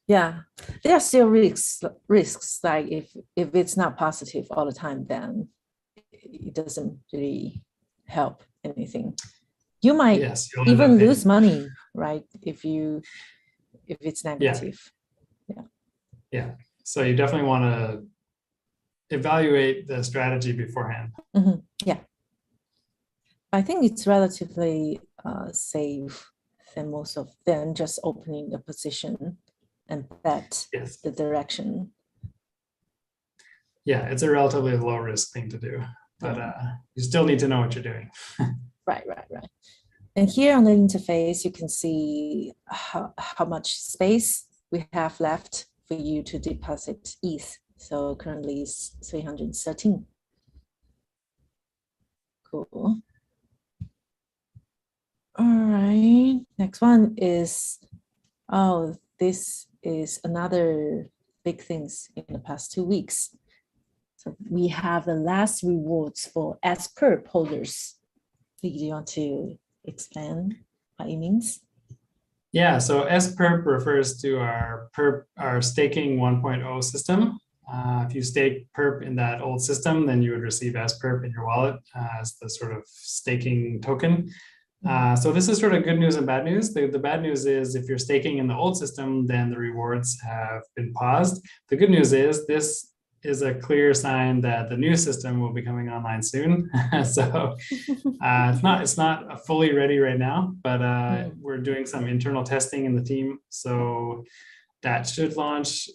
S2: Yeah, there are still risks. Like if it's not positive all the time, then it doesn't really help anything. You might even lose money, right? If it's negative.
S1: Yeah. So you definitely want to evaluate the strategy beforehand.
S2: Yeah. I think it's relatively safe than just opening a position and bet the direction.
S1: Yeah, it's a relatively low risk thing to do, but you still need to know what you're doing.
S2: Right. And here on the interface, you can see how much space we have left for you to deposit ETH. So currently it's 313. Cool. All right, next one is, this is another big things in the past 2 weeks. So we have the last rewards for sPERP holders. Do you want to explain what it means?
S1: Yeah, so sPERP refers to our staking 1.0 system. If you stake PERP in that old system, then you would receive sPERP in your wallet as the sort of staking token. So this is sort of good news and bad news. The bad news is if you're staking in the old system, then the rewards have been paused. The good news is this is a clear sign that the new system will be coming online soon. So it's not fully ready right now, but we're doing some internal testing in the team. So that should launch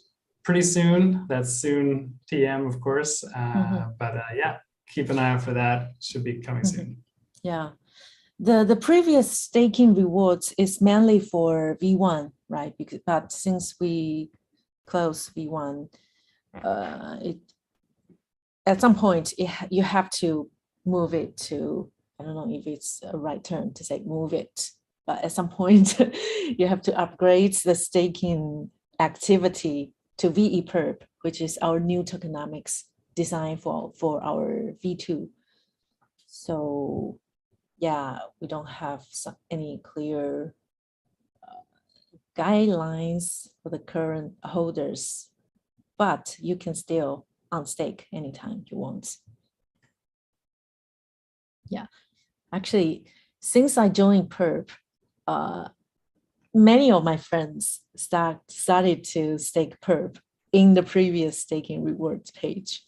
S1: pretty soon. That's soon TM, of course. But yeah, keep an eye out for that. Should be coming soon.
S2: Yeah. The previous staking rewards is mainly for V1, right? But since we closed V1, at some point you have to move it to, I don't know if it's a right term to say move it, but at some point you have to upgrade the staking activity to VE-PERP, which is our new tokenomics designed for our V2. So yeah, we don't have any clear guidelines for the current holders, but you can still unstake anytime you want. Yeah, actually, since I joined PERP, many of my friends started to stake PERP in the previous staking rewards page.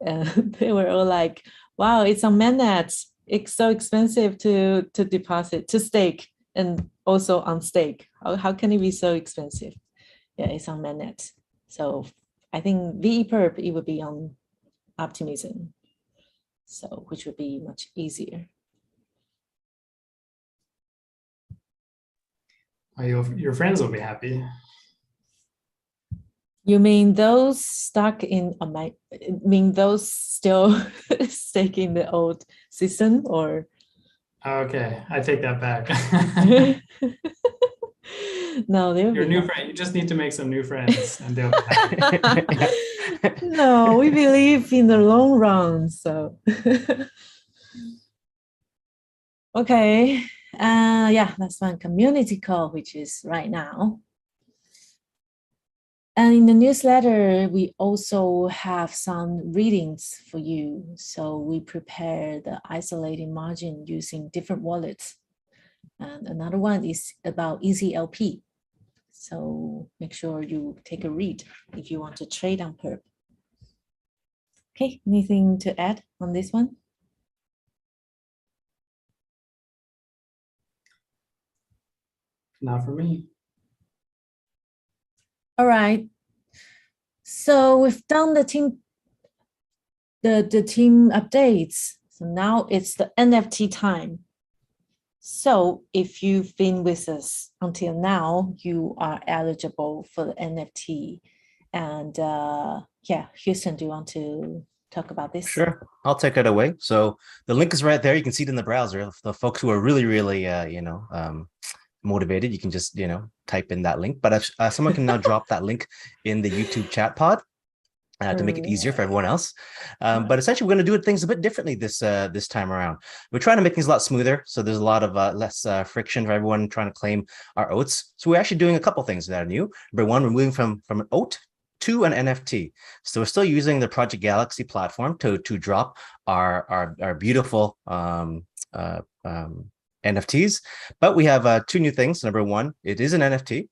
S2: They were all like, wow, it's on mainnet. It's so expensive to deposit, to stake, and also on stake. How can it be so expensive? Yeah, it's on mainnet. So I think VE PERP, it would be on Optimism. So which would be much easier.
S1: Your friends will be happy.
S2: You mean those stuck in those still staking the old system, or?
S1: Okay, I take that back.
S2: No, they'll
S1: Your
S2: be
S1: new
S2: happy.
S1: friend. You just need to make some new friends, and they'll be happy.
S2: No, we believe in the long run. So, okay. Yeah, that's one community call, which is right now. And in the newsletter, we also have some readings for you. So we prepare the isolating margin using different wallets. And another one is about EZLP. So make sure you take a read if you want to trade on PERP. Okay, anything to add on this one?
S1: Not for me.
S2: All right. So we've done the team updates. So now it's the NFT time. So if you've been with us until now, you are eligible for the NFT. And yeah, Houston, do you want to talk about this?
S3: Sure, I'll take it away. So the link is right there. You can see it in the browser. The folks who are really, motivated, you can just, type in that link. But someone can now drop that link in the YouTube chat pod to make it easier for everyone else. But essentially, we're going to do things a bit differently this time around. We're trying to make things a lot smoother. So there's a lot of less friction for everyone trying to claim our oats. So we're actually doing a couple things that are new. Number one, we're moving from an oat to an NFT. So we're still using the Project Galaxy platform to drop our beautiful NFTs. But we have two new things. Number one, it is an NFT.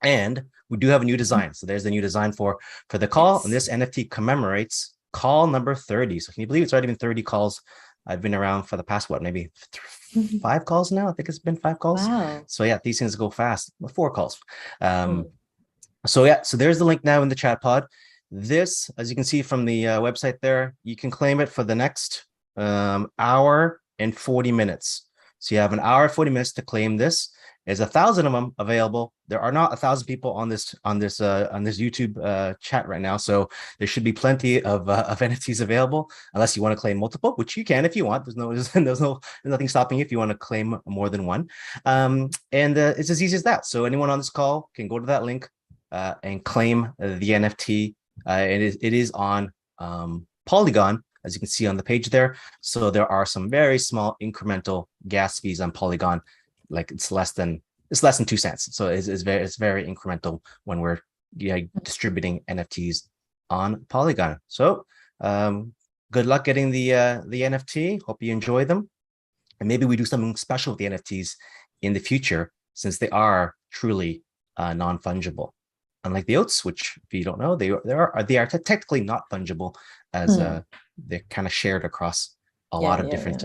S3: And we do have a new design. So there's the new design for the call. Yes. And this NFT commemorates call number 30. So can you believe it's already been 30 calls? I've been around for the past, maybe 5 calls now? I think it's been 5 calls.
S2: Wow.
S3: So yeah, these things go fast. 4 calls. So yeah, so there's the link now in the chat pod. This, as you can see from the website there, you can claim it for the next hour and 40 minutes. So you have an hour and 40 minutes to claim this. There's 1,000 of them available. There are not 1,000 people on this YouTube chat right now, so there should be plenty of NFTs available. Unless you want to claim multiple, which you can if you want. There's nothing stopping you if you want to claim more than one. And it's as easy as that. So anyone on this call can go to that link and claim the NFT. It is on Polygon, as you can see on the page there. So there are some very small incremental gas fees on Polygon. Like it's less than 2 cents. So it's very incremental when we're distributing NFTs on Polygon. So good luck getting the NFT. Hope you enjoy them. And maybe we do something special with the NFTs in the future, since they are truly non-fungible. Unlike the oats, which if you don't know, they are technically not fungible, as they're kind of shared across a lot of different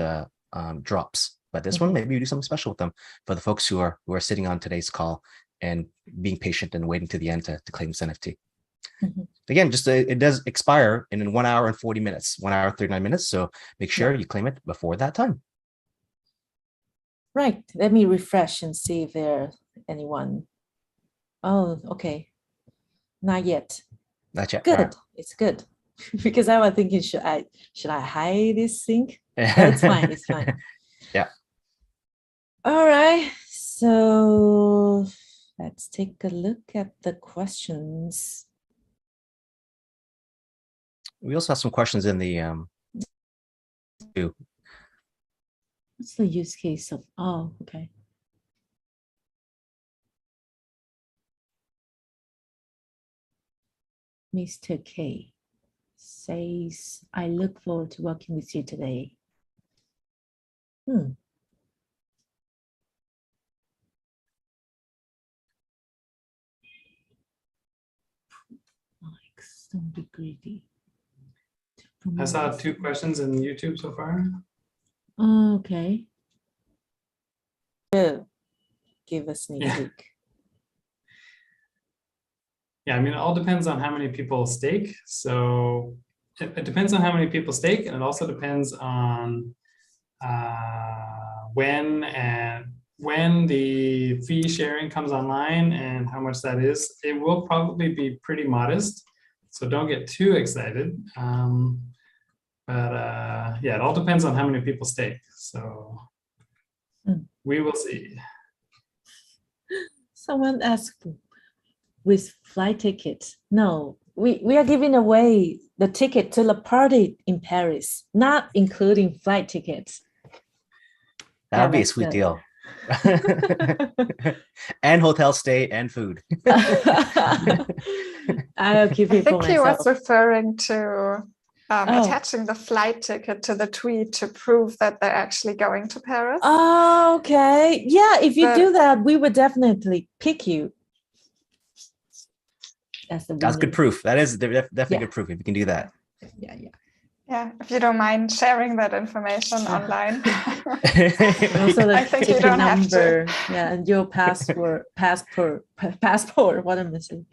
S3: drops. But this one, maybe we do something special with them for the folks who are sitting on today's call and being patient and waiting to the end to claim this NFT. Again, just it does expire in 1 hour and 40 minutes, 1 hour 39 minutes. So make sure you claim it before that time.
S2: Right. Let me refresh and see if there's anyone. Oh, okay. Not yet.
S3: Not yet.
S2: Good.
S3: Right.
S2: It's good. Because I was thinking, should I hide this thing? It's fine. It's fine.
S3: Yeah.
S2: All right. So let's take a look at the questions.
S3: We also have some questions in the
S2: What's the use case of? Oh, okay. Mr. K says, I look forward to working with you today. Don't be greedy.
S1: I saw 2 questions in YouTube so far.
S2: Okay. Give a sneak peek.
S1: Yeah, I mean, it all depends on how many people stake. So it depends on how many people stake, and it also depends on when the fee sharing comes online and how much that is. It will probably be pretty modest, so don't get too excited. But yeah, it all depends on how many people stake. So we will see.
S2: Someone asked with flight ticket. No, we are giving away the ticket to the party in Paris, not including flight tickets.
S3: That would be a sweet deal. And hotel stay and food.
S2: I'll keep it for myself.
S4: I think he was referring to attaching the flight ticket to the tweet to prove that they're actually going to Paris.
S2: Oh, okay. Yeah, if you do that, we would definitely pick you. That's
S3: good proof. That is definitely good proof if you can do that.
S4: Yeah, if you don't mind sharing that information online.
S2: Also the
S4: I think you don't
S2: number,
S4: have to.
S2: Yeah, and your passport. What am I saying?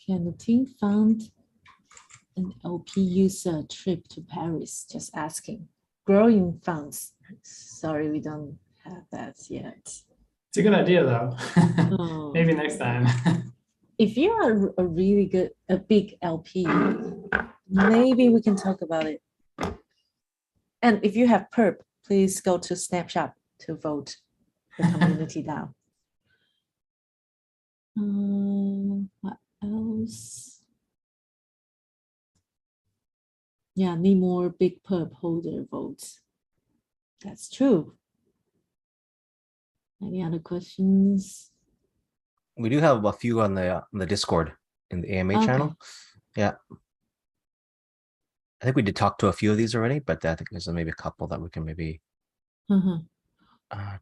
S2: Can the team fund an LP user trip to Paris? Just asking. Growing funds. Sorry, we don't have that yet.
S1: It's a good idea, though. Maybe next time.
S2: If you are a big LP, maybe we can talk about it. And if you have PERP, please go to Snapshot to vote the community DAO. What else? Yeah, need more big PERP holder votes. That's true. Any other questions?
S3: We do have a few on the Discord in the AMA channel. Yeah. I think we did talk to a few of these already, but I think there's maybe a couple that we can maybe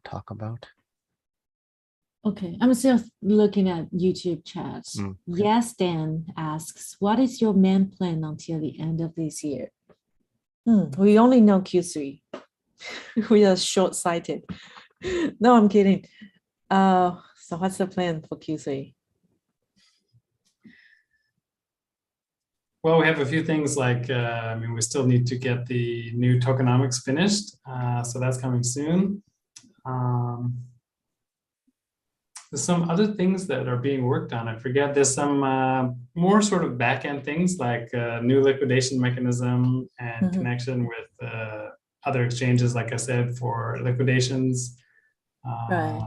S3: talk about.
S2: Okay, I'm still looking at YouTube chats. Yes, Dan asks, what is your main plan until the end of this year? We only know Q3. We are short-sighted. No, I'm kidding. So what's the plan for Q3?
S1: Well, we have a few things like, I mean, we still need to get the new tokenomics finished. So that's coming soon. There's some other things that are being worked on. I forget, there's some more sort of back-end things like new liquidation mechanism and connection with other exchanges, like I said, for liquidations.
S2: Right.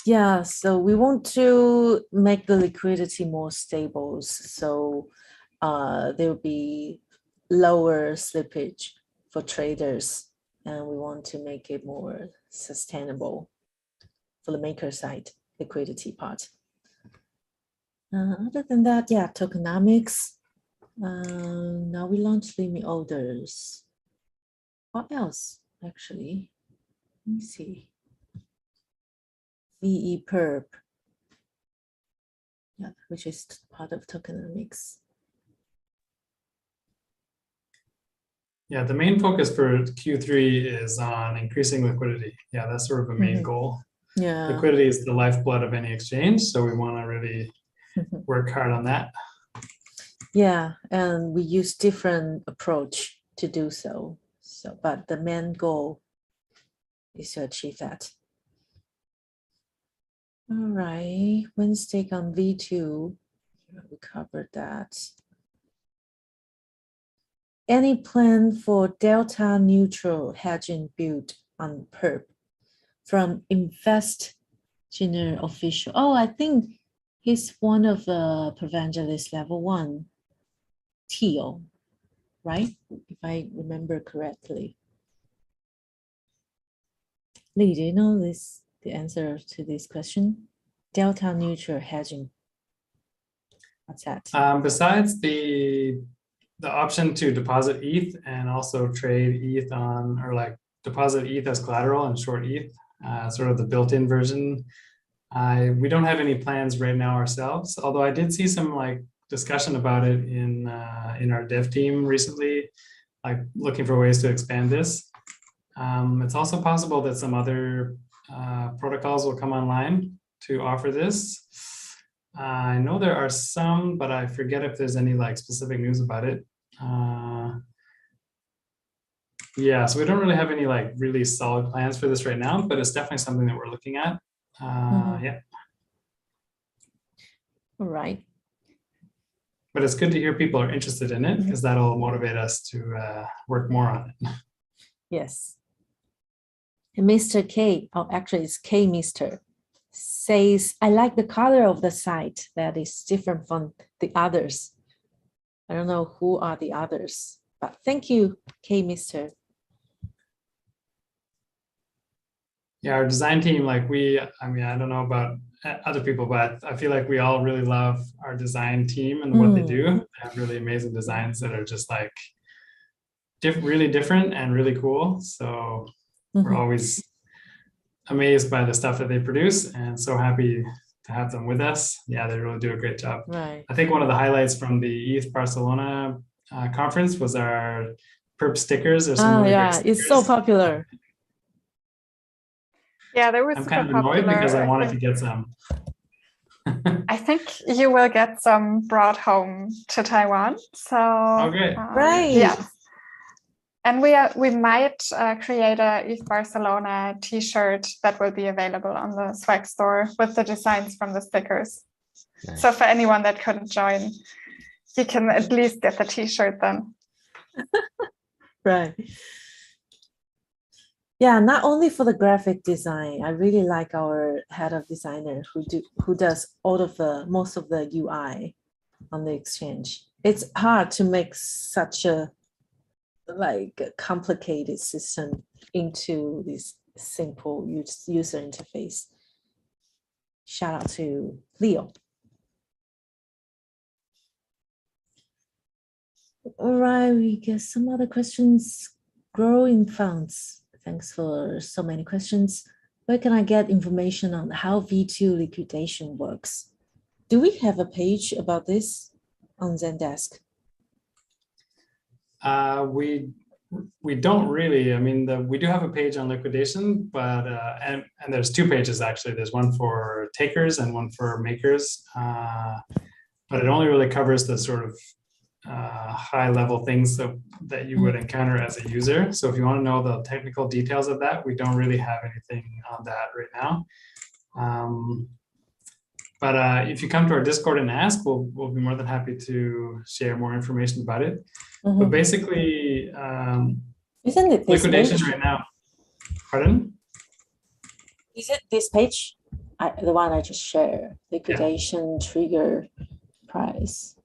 S2: Yeah, so we want to make the liquidity more stable. So there will be lower slippage for traders, and we want to make it more sustainable for the maker side liquidity part. Other than that, yeah, tokenomics. Now we launched limit orders. What else, actually? Let me see. VE-PERP, yeah, which is part of tokenomics.
S1: Yeah, the main focus for Q3 is on increasing liquidity. Yeah, that's sort of a main goal.
S2: Yeah,
S1: liquidity is the lifeblood of any exchange, so we want to really work hard on that.
S2: Yeah, and we use different approach to do so. But the main goal is to achieve that. All right, Wednesday on V2, we covered that. Any plan for delta neutral hedging build on PERP from Invest General Official? Oh, I think he's one of the Provangelist level 1, Teal, right? If I remember correctly. Lee, do you know the answer to this question? Delta neutral hedging. What's that?
S1: Besides the option to deposit ETH and also trade ETH on, or like deposit ETH as collateral and short ETH, sort of the built-in version. We don't have any plans right now ourselves, although I did see some like discussion about it in our dev team recently, like looking for ways to expand this. It's also possible that some other protocols will come online to offer this. I know there are some, but I forget if there's any like specific news about it. Yeah, so we don't really have any like really solid plans for this right now, but it's definitely something that we're looking at. Yeah.
S2: All right.
S1: But it's good to hear people are interested in it because that'll motivate us to work more on it.
S2: Yes. And Mr. K, oh, actually it's K Mr. says, I like the color of the site that is different from the others. I don't know who are the others, but thank you, K Mr.
S1: Yeah, our design team, like I mean, I don't know about other people, but I feel like we all really love our design team and what they do. They have really amazing designs that are just like really different and really cool. So we're always amazed by the stuff that they produce and so happy to have them with us. Yeah, they really do a great job.
S2: Right.
S1: I think one of the highlights from the ETH Barcelona conference was our perp stickers.
S2: Oh yeah, it's so popular.
S4: Yeah, they were
S1: I'm
S4: super
S1: kind of annoyed
S4: popular.
S1: because I wanted to get some.
S4: I think you will get some brought home to Taiwan. So
S1: okay.
S2: Right.
S4: Yeah. And we might create a ETH Barcelona t-shirt that will be available on the swag store with the designs from the stickers. Nice. So for anyone that couldn't join, you can at least get the t-shirt then.
S2: Right. Yeah, not only for the graphic design, I really like our head of designer who does most of the UI on the exchange. It's hard to make such a complicated system into this simple user interface. Shout out to Leo. All right, we get some other questions. Growing funds. Thanks for so many questions. Where can I get information on how V2 liquidation works? Do we have a page about this on Zendesk?
S1: We don't really. I mean, we do have a page on liquidation, but and there's two pages actually. There's one for takers and one for makers, but it only really covers the sort of high level things that you would encounter as a user. So if you want to know the technical details of that, we don't really have anything on that right now. But if you come to our Discord and ask, we'll be more than happy to share more information about it. But basically,
S2: isn't it this
S1: liquidation
S2: page?
S1: Right now? Pardon?
S2: Is it this page? The one I just shared. Liquidation trigger price.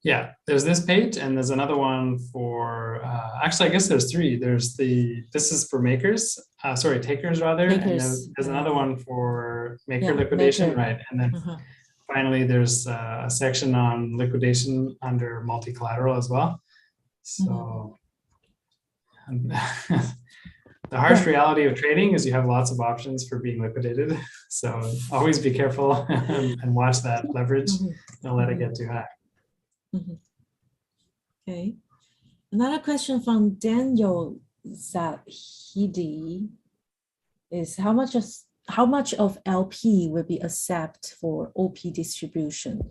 S1: Yeah, there's this page and there's another one for, actually, I guess there's three. This is for makers, takers rather.
S2: Makers.
S1: And there's another one for maker liquidation, right? And then finally, there's a section on liquidation under multi-collateral as well. So the harsh reality of trading is you have lots of options for being liquidated. So always be careful and watch that leverage. Don't let it get too high.
S2: Okay. Another question from Daniel Zahidi is how much of LP will be accepted for OP distribution?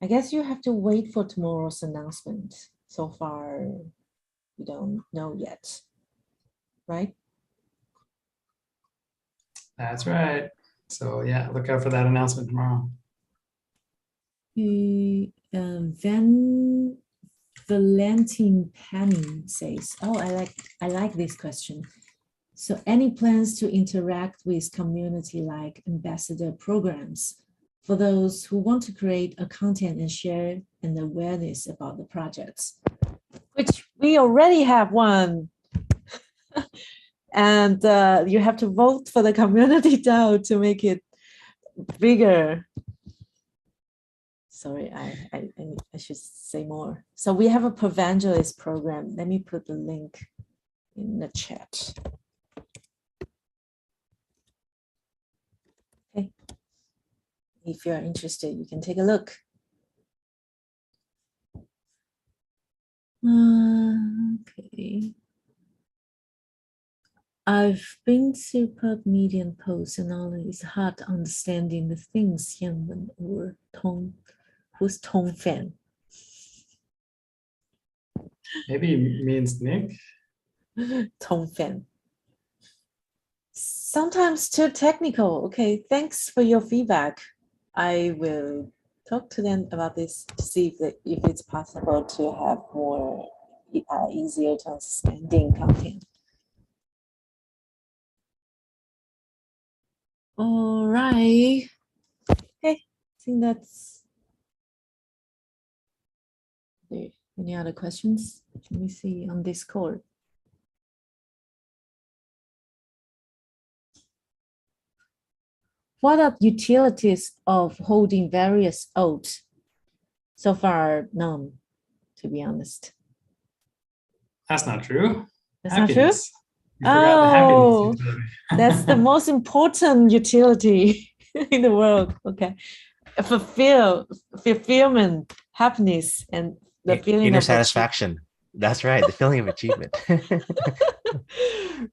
S2: I guess you have to wait for tomorrow's announcement. So far, we don't know yet, right?
S1: That's right. So yeah, look out for that announcement tomorrow.
S2: Valentin Penny says, "Oh, I like this question. So, any plans to interact with community-like ambassador programs for those who want to create a content and share an awareness about the projects?" Which we already have one, and you have to vote for the community DAO to make it bigger. Sorry, I should say more. So we have a Pervangelist program. Let me put the link in the chat. if you're interested, you can take a look. Okay. I've been to pub median posts and all it's hard understanding the things Yanwen or Tong, who's Tong fan.
S1: Maybe means Nick.
S2: Tong fan. Sometimes too technical. Okay, thanks for your feedback. I will talk to them about this to see if it's possible to have more easier to understanding content. All right. Okay, I think that's there. Any other questions? Let me see on Discord. What are utilities of holding various oaths? So far, none, to be honest.
S1: That's not true.
S2: That's
S1: Happiness.
S2: not true? Oh, that's the most important utility in the world. Okay. Fulfillment, happiness, and the feeling
S3: inner
S2: of
S3: satisfaction. That's right. The feeling of achievement.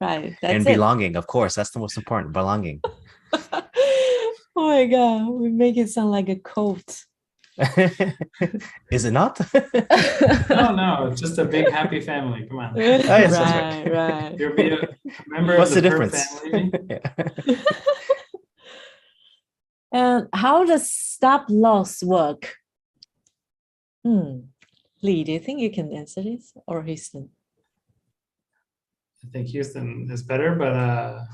S2: Right. That's
S3: and
S2: it.
S3: belonging, of course. That's the most important. Belonging.
S2: Oh my God. We make it sound like a quote.
S3: Is it not?
S1: No, it's just a big happy family. Come on.
S3: Oh, yes, that's
S2: right.
S1: You'll be a member
S3: What's
S1: of the
S3: difference?
S1: family.
S2: And how does stop loss work? Lee, do you think you can answer this, or Houston?
S1: I think Houston is better, but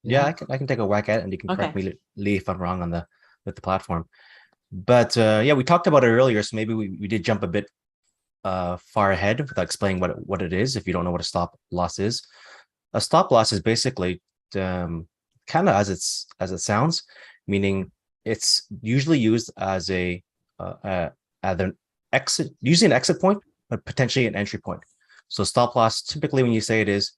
S3: yeah, I can take a whack at it, and you can correct me, Lee, if I'm wrong on with the platform. But yeah, we talked about it earlier, so maybe we did jump a bit far ahead without explaining what it is. If you don't know what a stop loss is, a stop loss is basically kind of as it sounds, meaning it's usually used as an exit, usually an exit point, but potentially an entry point. So stop loss, typically when you say it is,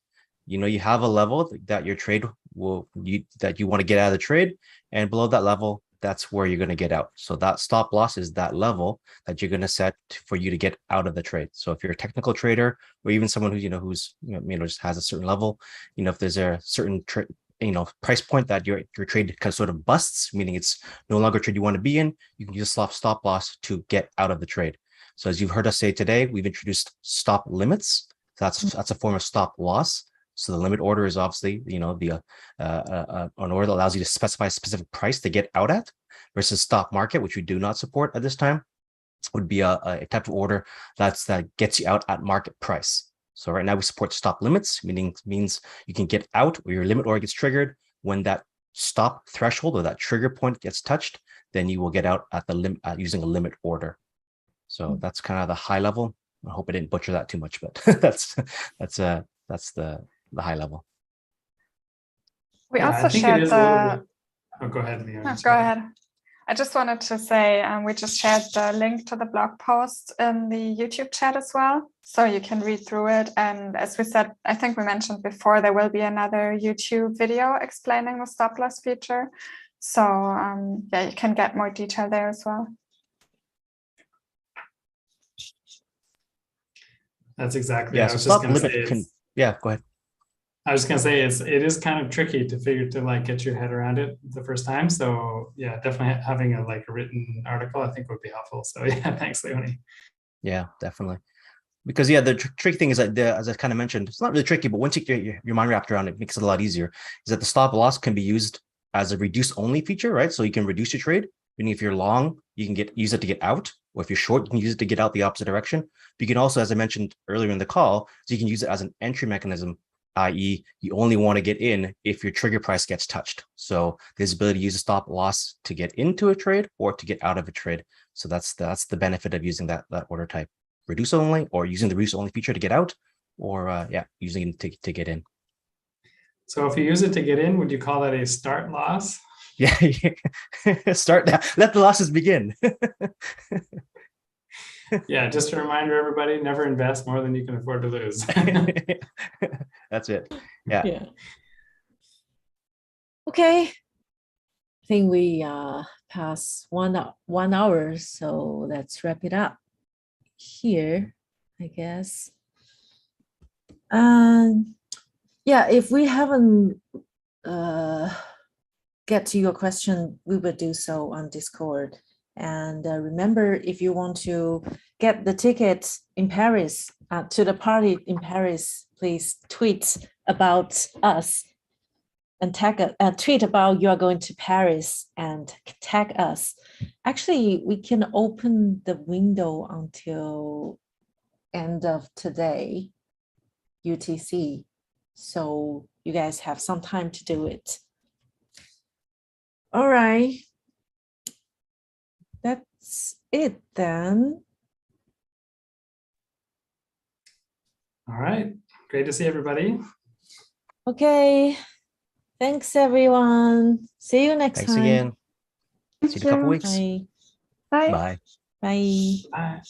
S3: you have a level that your trade that you want to get out of the trade, and below that level, that's where you're going to get out. So that stop loss is that level that you're going to set for you to get out of the trade. So if you're a technical trader, or even someone who's just has a certain level, if there's a certain price point that your trade kind of sort of busts, meaning it's no longer a trade you want to be in, you can use stop loss to get out of the trade. So as you've heard us say today, we've introduced stop limits. That's a form of stop loss. So the limit order is obviously, an order that allows you to specify a specific price to get out at, versus stop market, which we do not support at this time, would be a type of order that gets you out at market price. So right now we support stop limits, means you can get out, or your limit order gets triggered when that stop threshold or that trigger point gets touched. Then you will get out at the limit using a limit order. So that's kind of the high level. I hope I didn't butcher that too much, but that's the high level.
S4: We also shared the.
S1: Oh, go ahead, Leon.
S4: No, go ahead. I just wanted to say we just shared the link to the blog post in the YouTube chat as well, so you can read through it. And as we said, I think we mentioned before, there will be another YouTube video explaining the stop loss feature. So yeah, you can get more detail there as well.
S1: That's exactly.
S3: Yeah.
S1: I was
S3: So
S1: just
S3: stop
S1: going to
S3: limit
S1: say.
S3: Yeah, go ahead.
S1: I was going to say it is kind of tricky to get your head around it the first time. So yeah, definitely having a written article I think would be helpful. So yeah, thanks, Leonie.
S3: Yeah, definitely. Because yeah, the tricky thing is that as I kind of mentioned, it's not really tricky, but once you get your mind wrapped around it, it makes it a lot easier. Is that the stop loss can be used as a reduce only feature, right? So you can reduce your trade. Meaning if you're long, you can use it to get out, or if you're short, you can use it to get out the opposite direction. But you can also, as I mentioned earlier in the call, so you can use it as an entry mechanism, i.e., you only want to get in if your trigger price gets touched. So there's ability to use a stop loss to get into a trade or to get out of a trade. So that's the benefit of using that order type, reduce only, or using the reduce only feature to get out, or using it to get in.
S1: So if you use it to get in, would you call that a start loss?
S3: Yeah, start that. Let the losses begin.
S1: Yeah, just a reminder, everybody, never invest more than you can afford to lose.
S3: That's it. Yeah.
S2: Okay. I think we passed 1 hour, so let's wrap it up here, I guess. Yeah, if we haven't get to your question, we will do so on Discord. And remember, if you want to get the tickets in Paris, to the party in Paris, please tweet about us and tweet about you are going to Paris and tag us. Actually, we can open the window until end of today, UTC. So you guys have some time to do it. All right. That's it then.
S1: All right. Great to see everybody.
S2: Okay. Thanks, everyone. See you next
S3: Thanks
S2: time.
S3: again. See you in a couple weeks.
S2: Bye.
S4: Bye.
S3: Bye.
S2: Bye.
S1: Bye.